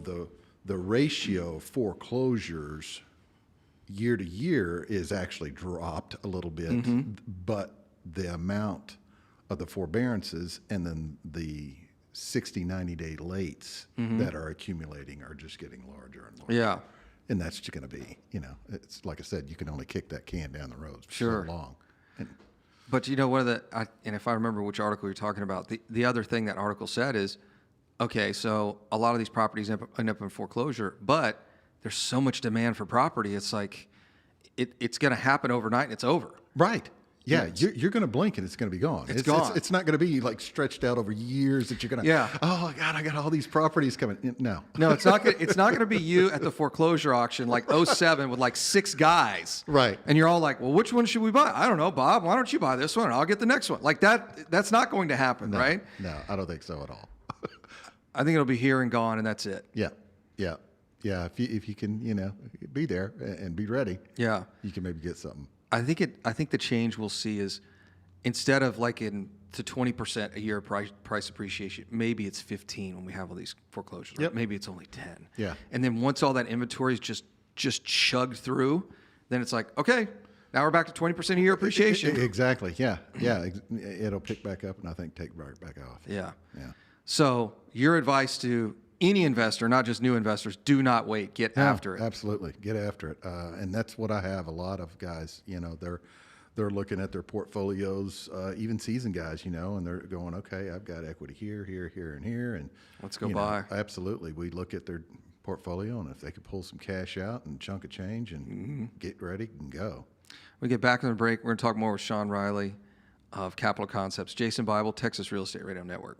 the ratio of foreclosures year to year is actually dropped a little bit, but the amount of the forbearances and then the 60, 90-day lates that are accumulating are just getting larger and larger. Yeah. And that's just going to be, it's like I said, you can only kick that can down the road Sure. so long. And, But and if I remember which article you're talking about, the other thing that article said is, okay, so a lot of these properties end up in foreclosure, but there's so much demand for property. It's like, it's going to happen overnight and it's over. right. Yeah, you're going to blink and it's going to be gone. It's gone. It's not going to be like stretched out over years that you're going to. Yeah. Oh God, I got all these properties coming. No. No, it's not going to be you at the foreclosure auction like '07 with like 6 guys. Right. And you're all like, well, which one should we buy? I don't know, Bob. Why don't you buy this one? And I'll get the next one. Like that. That's not going to happen, right? No, I don't think so at all. I think it'll be here and gone, and that's it. Yeah. If you can, be there and be ready. Yeah. You can maybe get something. I think the change we'll see is instead of like to 20% a year price appreciation, maybe it's 15 when we have all these foreclosures. Yep. Right? Maybe it's only 10. Yeah. And then once all that inventory is just chugged through, then it's like, okay, now we're back to 20% a year appreciation. Exactly. Yeah. It'll pick back up and I think take right back off. Yeah. Yeah. So your advice to any investor, not just new investors, do not wait. Get after it. Absolutely. Get after it. And that's what I have. A lot of guys, they're looking at their portfolios, even seasoned guys, and they're going, okay, I've got equity here, and here. And let's go buy. Absolutely. We look at their portfolio and if they could pull some cash out and chunk of change and get ready and go. We get back on the break. We're going to talk more with Sean Riley of Capital Concepts, Jason Bible, Texas Real Estate Radio Network.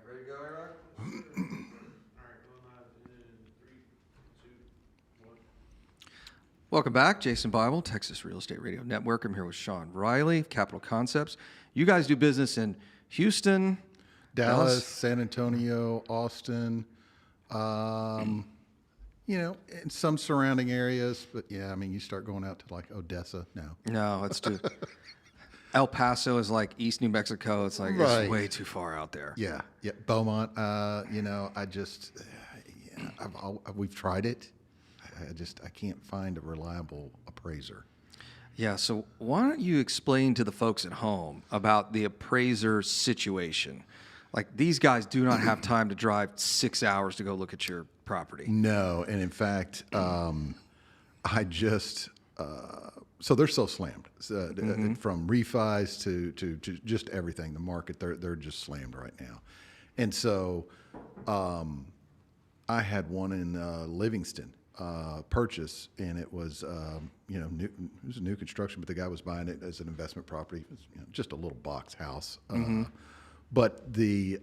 Ready to go, Aaron? All right, going live in 3, 2, 1. Welcome back. Jason Bible, Texas Real Estate Radio Network. I'm here with Sean Riley, Capital Concepts. You guys do business in Houston, Dallas, San Antonio, Austin, in some surrounding areas. But yeah, I mean, you start going out to like Odessa now. No, it's too. El Paso is like East New Mexico. It's like Right. it's way too far out there. Yeah. Beaumont. I just, we've tried it. I can't find a reliable appraiser. Yeah. So why don't you explain to the folks at home about the appraiser situation? Like these guys do not have time to drive 6 hours to go look at your property. No, and in fact, I just so they're so slammed from refis to just everything. The market they're just slammed right now, and so I had one in Livingston purchase, and it was new, it was a new construction, but the guy was buying it as an investment property. It was, just a little box house, but the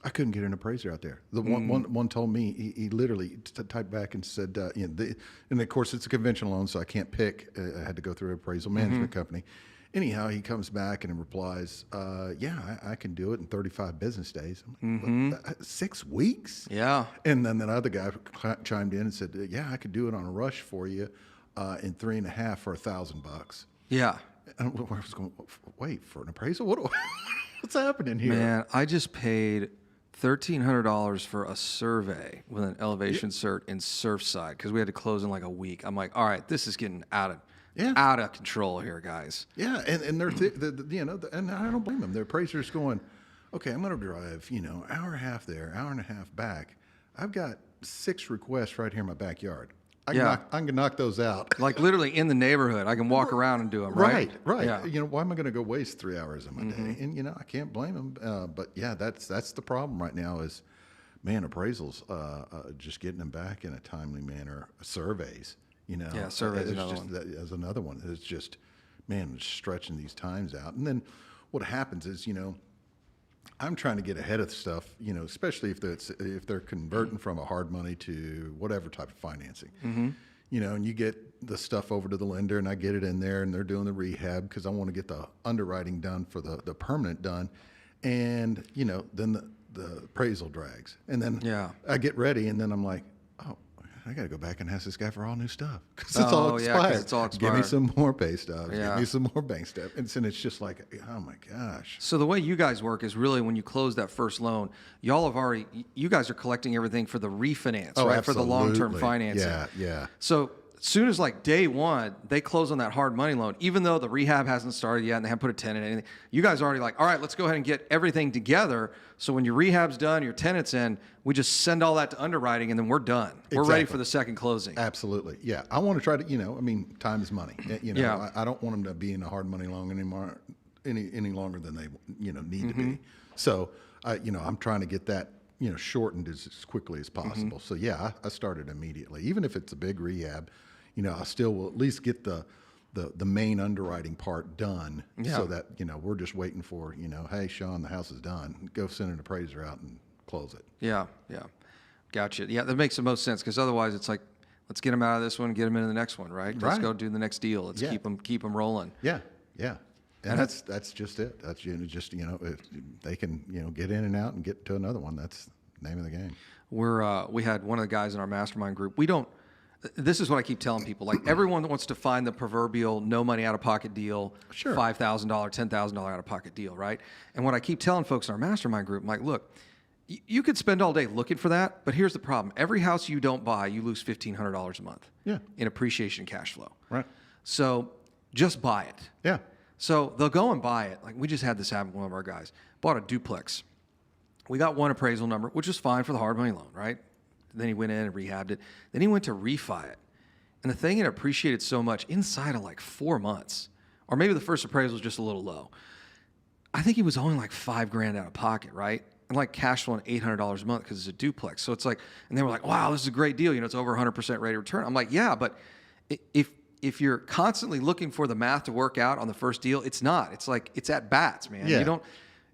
I couldn't get an appraiser out there. The one told me he literally typed back and said, and of course it's a conventional loan, so I can't pick. I had to go through an appraisal management company. Anyhow, he comes back and replies, "Yeah, I can do it in 35 business days." I'm like, 6 weeks? Yeah. And then that other guy chimed in and said, "Yeah, I could do it on a rush for you in 3.5 for $1,000." Yeah. And I was going, wait, for an appraisal? What's happening here? Man, I just paid $1,300 for a survey with an elevation cert in Surfside because we had to close in like a week. I'm like, all right, this is getting out of control here, guys. Yeah, and they're and I don't blame them. Their appraiser's going, okay, I'm going to drive hour and a half there, hour and a half back. I've got 6 requests right here in my backyard. I can knock those out. Like literally in the neighborhood, I can walk around and do them. Right. Right. Yeah. Why am I going to go waste 3 hours of my day? And I can't blame them. But yeah, that's the problem right now is man, appraisals, just getting them back in a timely manner, surveys, Yeah, surveys another one. As another one. It's just, man, stretching these times out. And then what happens is, I'm trying to get ahead of stuff, especially if they're converting from a hard money to whatever type of financing. Mm-hmm. And you get the stuff over to the lender, and I get it in there, and they're doing the rehab because I want to get the underwriting done for the permanent done. And, then the appraisal drags. And then I get ready, and then I'm like, oh, I got to go back and ask this guy for all new stuff because it's all expired. Yeah, 'cause it's all expired. Give me some more pay stubs. Yeah. Give me some more bank stuff. And it's just like, oh, my gosh. So the way you guys work is really when you close that first loan, you guys are collecting everything for the refinance, right? Absolutely. For the long-term financing. Yeah. So as soon as like day one, they close on that hard money loan, even though the rehab hasn't started yet and they haven't put a tenant in anything, you guys are already like, all right, let's go ahead and get everything together. So when your rehab's done, your tenant's in, we just send all that to underwriting and then we're done. We're ready for the second closing. Absolutely. Yeah. I want to try to, time is money. Yeah. I don't want them to be in a hard money loan anymore, any longer than they, need to be. So, I'm trying to get that, shortened as quickly as possible. So yeah, I started immediately. Even if it's a big rehab, I still will at least get the main underwriting part done so that, we're just waiting for, hey, Sean, the house is done. Go send an appraiser out and close it. Yeah. Gotcha. Yeah, that makes the most sense because otherwise it's like, let's get them out of this one, get them into the next one, right? Let's go do the next deal. Let's keep them rolling. Yeah. And that's just it. That's just if they can get in and out and get to another one, that's the name of the game. We had one of the guys in our mastermind group. This is what I keep telling people. Like everyone wants to find the proverbial no money out of pocket deal, sure. $5,000, $10,000 out of pocket deal, right? And what I keep telling folks in our mastermind group, I'm like, look, you could spend all day looking for that, but here's the problem: every house you don't buy, you lose $1,500 a month. In appreciation cash flow. Right. So just buy it. Yeah. So they'll go and buy it. Like we just had this happen with one of our guys. Bought a duplex. We got one appraisal number, which was fine for the hard money loan, right? Then he went in and rehabbed it. Then he went to refi it. And the thing it appreciated so much inside of like 4 months, or maybe the first appraisal was just a little low. I think he was only like $5,000 out of pocket, right? And like cash flowing $800 a month because it's a duplex. So it's like, and they were like, wow, this is a great deal. It's over 100% rate of return. I'm like, yeah, but if you're constantly looking for the math to work out on the first deal, it's not. It's like, it's at bats, man. Yeah. You don't.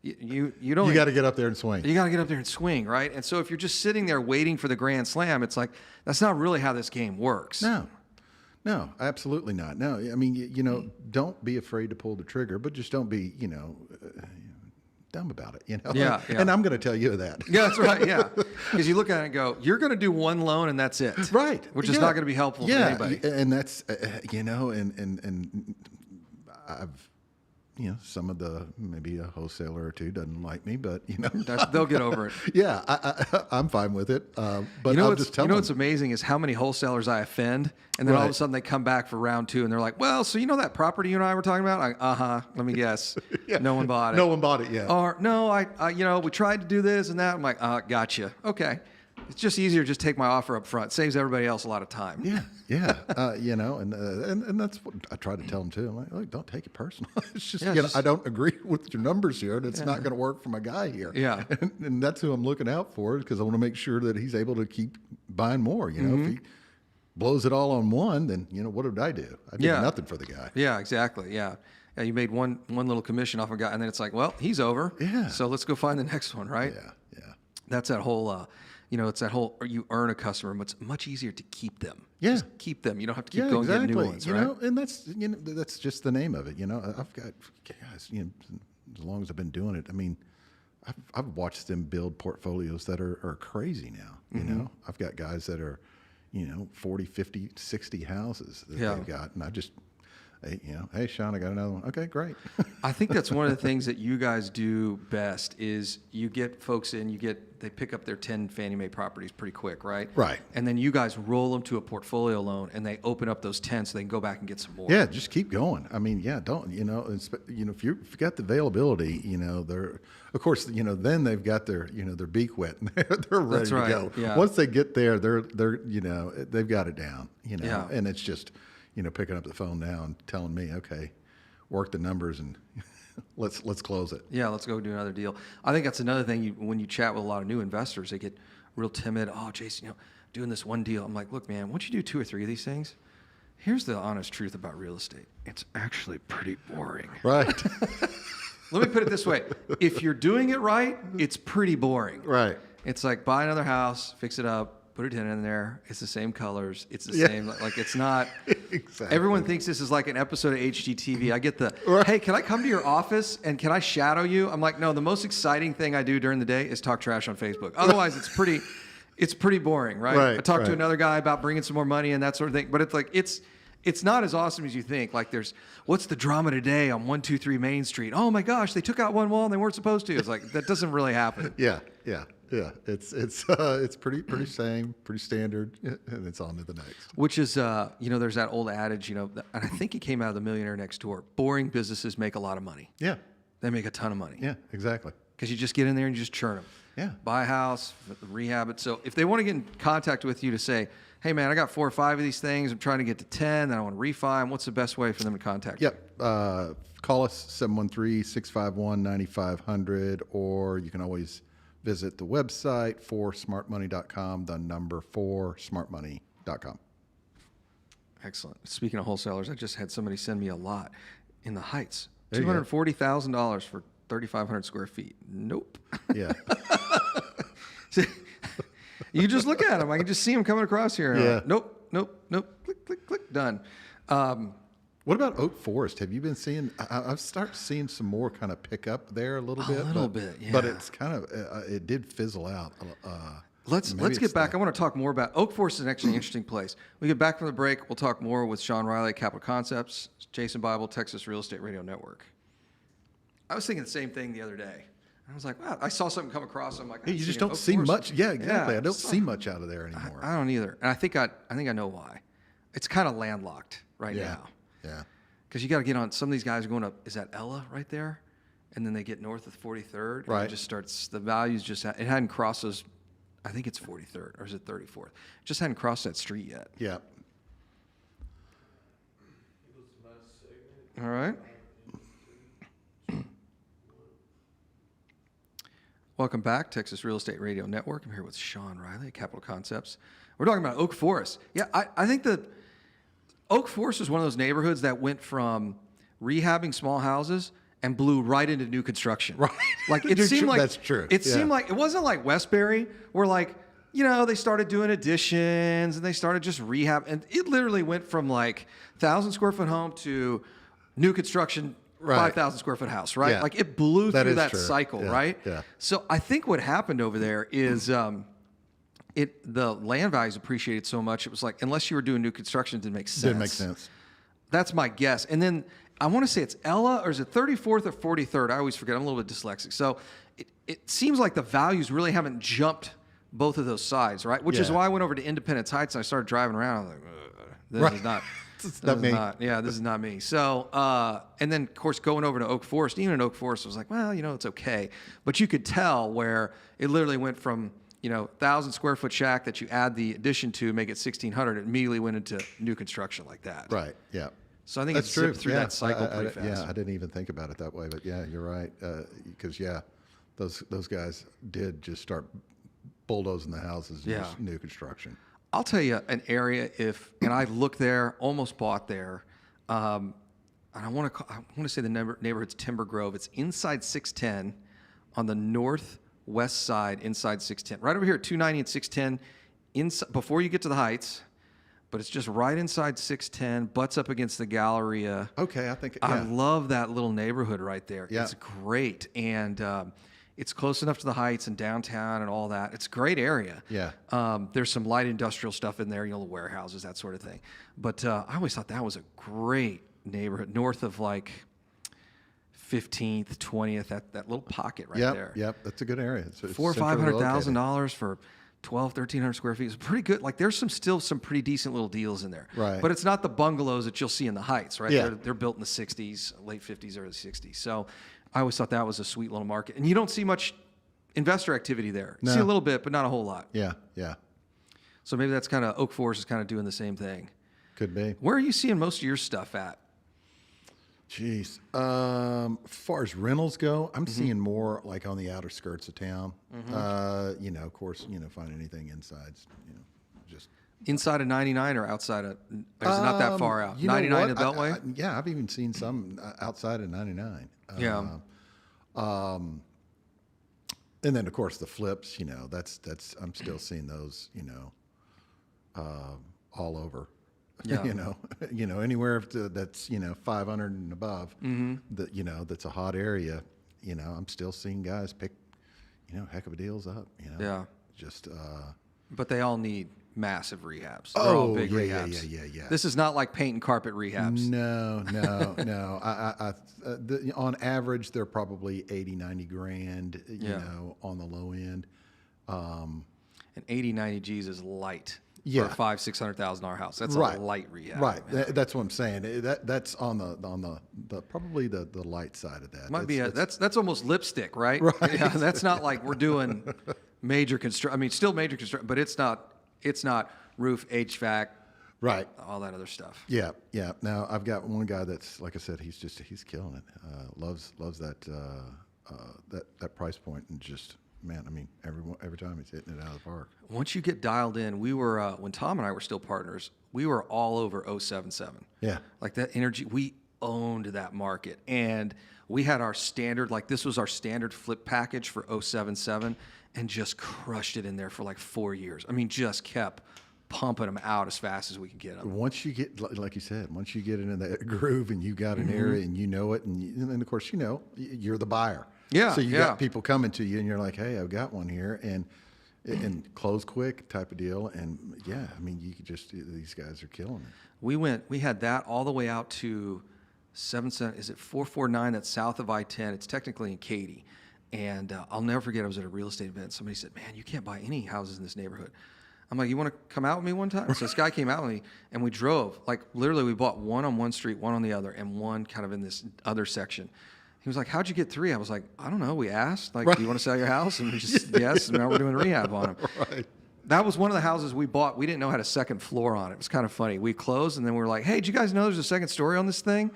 You got to get up there and swing. You got to get up there and swing, right? And so if you're just sitting there waiting for the grand slam, it's like that's not really how this game works. No, absolutely not. No, I mean, don't be afraid to pull the trigger, but just don't be, dumb about it. Yeah. And I'm going to tell you that. Yeah, that's right. Yeah, because you look at it and go, you're going to do one loan and that's it. Right. Which is not going to be helpful for anybody. And that's and I've. Some of maybe a wholesaler or two doesn't like me, but they'll get over it. Yeah, I'm fine with it. But I'll just tell them. What's amazing is how many wholesalers I offend, and then all of a sudden they come back for round 2 and they're like, "Well, so that property you and I were talking about? Let me guess. No one bought it. No one bought it yet. Or no, we tried to do this and that. I'm like, gotcha. Okay. It's just easier to just take my offer up front. Saves everybody else a lot of time. Yeah. And that's what I try to tell them too. I'm like, look, don't take it personal. It's just, I don't agree with your numbers here, and it's not going to work for my guy here. Yeah. And that's who I'm looking out for, because I want to make sure that he's able to keep buying more. If he blows it all on one, then what did I do? I did nothing for the guy. Yeah, exactly. Yeah. Yeah, you made one little commission off a guy, and then it's like, well, he's over. Yeah. So let's go find the next one, right? Yeah. That's that whole. It's that whole, you earn a customer, but it's much easier to keep them. Yeah. Just keep them. You don't have to keep going and get new ones, right? And that's just the name of it. I've got guys, as long as I've been doing it, I've watched them build portfolios that are crazy now. I've got guys that are, 40, 50, 60 houses that they've got. And I just, hey, Sean, I got another one. Okay, great. I think that's one of the things that you guys do best is you get folks in, they pick up their 10 Fannie Mae properties pretty quick, right? Right. And then you guys roll them to a portfolio loan and they open up those 10 so they can go back and get some more. Yeah, just keep going. Don't, if you've got the availability, they're, of course, then they've got their beak wet and they're ready to go. Yeah. Once they get there, they're they've got it down, and it's just, picking up the phone now and telling me, okay, work the numbers and let's close it. Yeah, let's go do another deal. I think that's another thing. When you chat with a lot of new investors, they get real timid. Oh, Jason, doing this one deal. I'm like, look, man, once you do 2 or 3 of these things, here's the honest truth about real estate. It's actually pretty boring. Right. Let me put it this way. If you're doing it right, it's pretty boring. Right. It's like buy another house, fix it up, put a tenant in there. It's the same colors. It's the same. Like it's not. Exactly. Everyone thinks this is like an episode of HGTV. I get the, Right. hey, can I come to your office and can I shadow you? I'm like, no, the most exciting thing I do during the day is talk trash on Facebook. Otherwise, it's pretty boring, right? Right, I talked to right. another guy about bringing some more money and that sort of thing. But it's like, it's not as awesome as you think. Like what's the drama today on 123 Main Street? Oh my gosh, they took out one wall and they weren't supposed to. It's like, that doesn't really happen. Yeah. It's pretty same, pretty standard, and it's on to the next. Which is, there's that old adage, and I think it came out of The Millionaire Next Door. Boring businesses make a lot of money. Yeah. They make a ton of money. Yeah. Exactly. Because you just get in there and you just churn them. Yeah. Buy a house, rehab it. So if they want to get in contact with you to say, hey, man, I got 4 or 5 of these things. I'm trying to get to 10. Then I want to refi them. What's the best way for them to contact you? Yep. Call us 713-651-9500, or you can always visit the website 4smartmoney.com, the number 4smartmoney.com. Excellent. Speaking of wholesalers, I just had somebody send me a lot in the Heights. There you go. $240,000 for 3,500 square feet. Nope. Yeah. You just look at them. I can just see them coming across here. Yeah. Nope. Click, click, click. Done. What about Oak Forest? Have you been seeing? I've started seeing some more kind of pick up there a little bit. A little bit, yeah. But it's kind of it did fizzle out. Let's get back. I want to talk more about Oak Forest. Is actually an interesting place. We get back from the break. We'll talk more with Sean Riley at Capital Concepts, Jason Bible, Texas Real Estate Radio Network. I was thinking the same thing the other day. I was like, wow, I saw something come across. I'm like, You just don't see much. Yeah, exactly. Yeah, I don't see much out of there anymore. I don't either. And I think I know why. It's kind of landlocked right now. Yeah. Because you got to get on. Some of these guys are going up. Is that Ella right there? And then they get north of 43rd. Right. And it just starts. The values just. It hadn't crossed those. I think it's 43rd or is it 34th? It just hadn't crossed that street yet. Yeah. All right. Welcome back, Texas Real Estate Radio Network. I'm here with Sean Riley at Capital Concepts. We're talking about Oak Forest. Yeah, I think that Oak Forest is one of those neighborhoods that went from rehabbing small houses and blew right into new construction. Right. Like it seemed like that's true. It seemed like it wasn't like Westbury, where like they started doing additions and they started just rehab, and it literally went from like 1,000 square foot home to new construction. Right. 5,000 square foot house, right? Yeah. Like it blew through that true. cycle, Yeah. right? Yeah. So I think what happened over there is the land values appreciated so much. It was like, unless you were doing new construction, it didn't make sense. Didn't make sense. That's my guess. And then I want to say it's Ella, or is it 34th or 43rd? I always forget. I'm a little bit dyslexic. So it seems like the values really haven't jumped both of those sides, right? Which is why I went over to Independence Heights and I started driving around. I was like, this is not... It's not me. This is not me. So, and then of course going over to Oak Forest, even in Oak Forest, I was like, well, it's okay. But you could tell where it literally went from, 1,000 square foot shack that you add the addition to, make it 1,600, it immediately went into new construction like that. Right. Yeah. So I think That's it's true. zipped through that cycle pretty fast. Yeah, I didn't even think about it that way, but yeah, you're right. Because those guys did just start bulldozing the houses. Yeah. Just new construction. I'll tell you an area and I looked there, almost bought there. And I want to say the neighborhood's Timber Grove. It's inside 610 on the northwest side, inside 610. Right over here at 290 and 610, before you get to the Heights. But it's just right inside 610, butts up against the Galleria. Okay, I think. Yeah. I love that little neighborhood right there. Yeah. It's great. And it's close enough to the Heights and downtown and all that. It's a great area. Yeah. There's some light industrial stuff in there, the warehouses, that sort of thing. But I always thought that was a great neighborhood, north of like 15th, 20th, that little pocket right there. Yep, that's a good area. It's $400,000 or $500,000 for 1,300 square feet. It's pretty good. Like there's still some pretty decent little deals in there. Right. But it's not the bungalows that you'll see in the Heights, right? Yeah. They're built in the 60s, late 50s, early 60s. So I always thought that was a sweet little market. And you don't see much investor activity there. You see a little bit, but not a whole lot. Yeah. So maybe that's kind of Oak Forest is kind of doing the same thing. Could be. Where are you seeing most of your stuff at? Jeez. As far as rentals go, I'm seeing more like on the outer skirts of town. Of course, find anything inside, just. Inside of 99 or outside of, or is it not that far out? You know 99 what? the Beltway? Yeah, I've even seen some outside of 99. Yeah. And then of course the flips, that's I'm still seeing those, all over. Yeah. Anywhere that's 500 and above, that's a hot area. I'm still seeing guys pick, heck of a deals up. Yeah. Just. But they all need massive rehabs. They're all big rehabs. Yeah. This is not like paint and carpet rehabs. No. On average, they're probably 80, 90 grand, on the low end. And 80, 90 G's is light Yeah. for a $500,000-$600,000 house. That's Right. a light rehab. Right. That's what I'm saying. That's on the probably the light side of that. Might be that's almost lipstick, right? Right. Yeah, that's not like we're doing major construction. I mean, still major construction, but it's not roof, HVAC, right. all that other stuff. Yeah. Now I've got one guy that's, like I said, he's killing it. Loves that that price point, and just, man, I mean, every time he's hitting it out of the park. Once you get dialed in, we were when Tom and I were still partners, we were all over 077. Yeah. Like that energy, we owned that market, and we had our standard, like this was our standard flip package for 077, and just crushed it in there for like 4 years. I mean, just kept pumping them out as fast as we could get them. Once you get, like you said, once you get into that groove and you got an area and you know it, and then of course you're the buyer. Yeah. So you got people coming to you, and you're like, hey, I've got one here, and close quick type of deal. And yeah, I mean, you could just, these guys are killing it. We had that all the way out to 449? That's south of I-10. It's technically in Katy. And I'll never forget, I was at a real estate event. Somebody said, man, you can't buy any houses in this neighborhood. I'm like, you want to come out with me one time? So this guy came out with me, and we drove. Like, literally, we bought one on one street, one on the other, and one kind of in this other section. He was like, how'd you get three? I was like, I don't know. We asked, like, do you want to sell your house? And we just, yes, and now we're doing rehab on them. Right. That was one of the houses we bought. We didn't know had a second floor on it. It was kind of funny. We closed, and then we were like, hey, did you guys know there's a second story on this thing?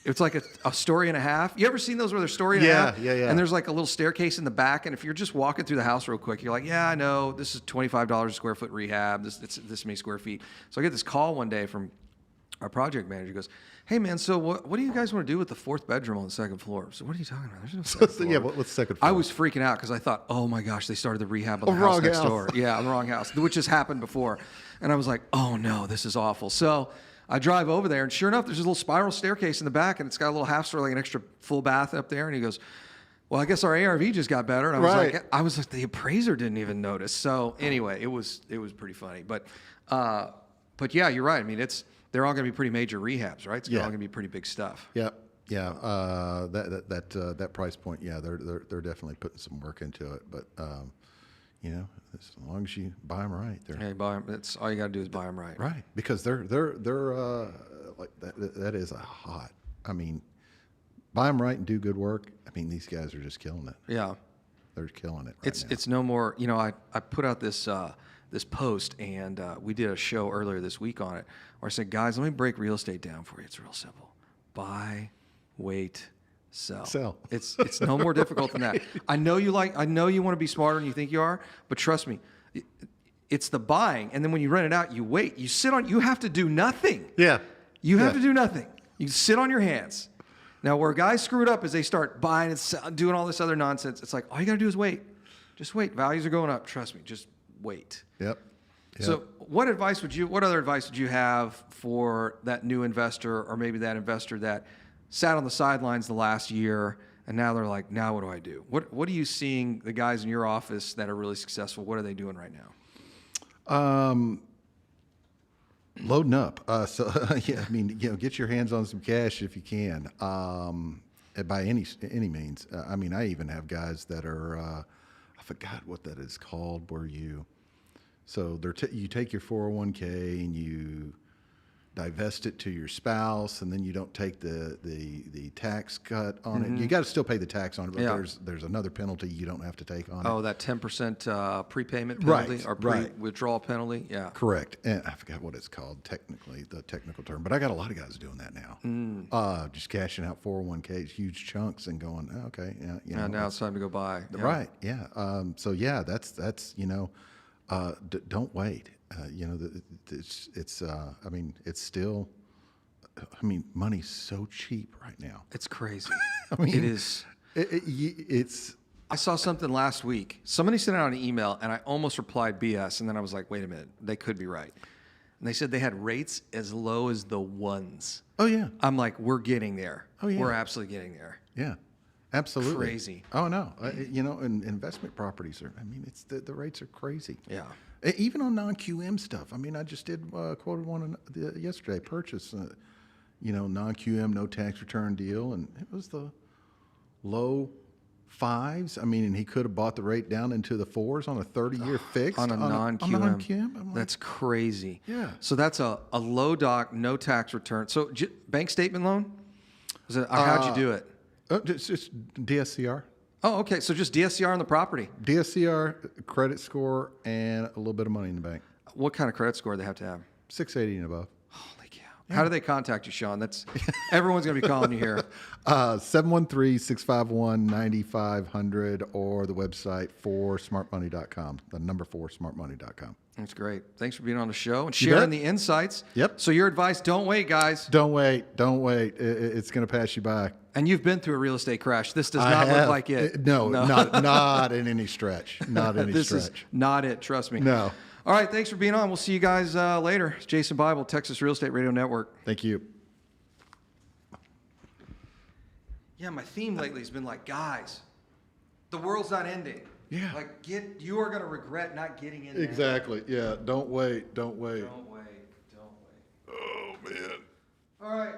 It's like a story and a half. You ever seen those where there's story and a half? Yeah. And there's like a little staircase in the back, and if you're just walking through the house real quick, you're like, yeah, I know, this is $25 a square foot rehab. It's this many square feet. So I get this call one day from our project manager. He goes, hey, man, so what do you guys want to do with the fourth bedroom on the second floor? So what are you talking about? There's no second floor. Yeah, what's the second floor? I was freaking out because I thought, oh, my gosh, they started the rehab on the wrong house next house. door. Yeah, on the wrong house, which has happened before. And I was like, oh, no, this is awful. So I drive over there, and sure enough, there's this little spiral staircase in the back, and it's got a little half story, like an extra full bath up there. And he goes, well, I guess our ARV just got better. And I was like, the appraiser didn't even notice. So anyway, it was pretty funny. But yeah, you're right. I mean, they're all going to be pretty major rehabs, right? It's all going to be pretty big stuff. Yeah. That price point, yeah, they're definitely putting some work into it. But as long as you buy them right, buy them. That's all you got to do is buy them right. Right, because they're like that is a hot. I mean, buy them right and do good work. I mean, these guys are just killing it. Yeah, they're killing it. It's no more. I put out this post, and we did a show earlier this week on it, where I said, guys, let me break real estate down for you. It's real simple: buy, wait, sell. It's no more difficult than that. I know you want to be smarter than you think you are, but trust me, it's the buying, and then when you rent it out, you wait. You have to do nothing. Yeah. You have to do nothing. You sit on your hands. Now, where guys screw it up is they start buying and doing all this other nonsense. It's like, all you got to do is wait. Just wait. Values are going up. Trust me. Just wait. Yep. So what other advice would you have for that new investor, or maybe that investor that sat on the sidelines the last year, and now they're like, now what do I do? What are you seeing the guys in your office that are really successful? What are they doing right now? Loading up. Yeah, I mean, get your hands on some cash if you can, by any means. I mean, I even have guys that are, I forgot what that is called, where you take your 401k and divest it to your spouse, and then you don't take the tax cut on it. You got to still pay the tax on it, but there's another penalty you don't have to take on it. Oh, that 10% prepayment penalty or withdrawal penalty? Yeah. Correct. And I forgot what it's called technically, the technical term, but I got a lot of guys doing that now. Just cashing out 401ks, huge chunks, and going, oh, okay, yeah, now it's time to go buy. Yeah. Right. Yeah. So yeah, that's don't wait. I mean, it's still. I mean, money's so cheap right now. It's crazy. I mean, it is. It's. I saw something last week. Somebody sent out an email, and I almost replied BS, and then I was like, wait a minute, they could be right. And they said they had rates as low as the ones. Oh yeah. I'm like, we're getting there. Oh yeah. We're absolutely getting there. Yeah. Absolutely. Crazy. Oh no. And investment properties are. I mean, it's the rates are crazy. Yeah. Even on non-QM stuff. I mean, I just quoted one yesterday. Purchase, non-QM, no tax return deal, and it was the low 5s. I mean, and he could have bought the rate down into the 4s on a 30-year fixed on a non-QM. Like, that's crazy. Yeah. So that's a low doc, no tax return. So bank statement loan? How'd you do it? It's DSCR. Oh, okay. So just DSCR on the property. DSCR, credit score, and a little bit of money in the bank. What kind of credit score do they have to have? 680 and above. Holy cow. Yeah. How do they contact you, Sean? That's everyone's going to be calling you here. 713-651-9500 or the website 4smartmoney.com, the number 4smartmoney.com. That's great. Thanks for being on the show and sharing the insights. Yep. So your advice, don't wait, guys. Don't wait. It's going to pass you by. And you've been through a real estate crash. This does not look like it. No. Not in any stretch. Not any this stretch. This is not it. Trust me. No. All right. Thanks for being on. We'll see you guys later. It's Jason Bible, Texas Real Estate Radio Network. Thank you. Yeah, my theme lately has been like, guys, the world's not ending. Yeah. Like, you are going to regret not getting in there. Exactly. Yeah. Don't wait. Don't wait. Oh, man. All right.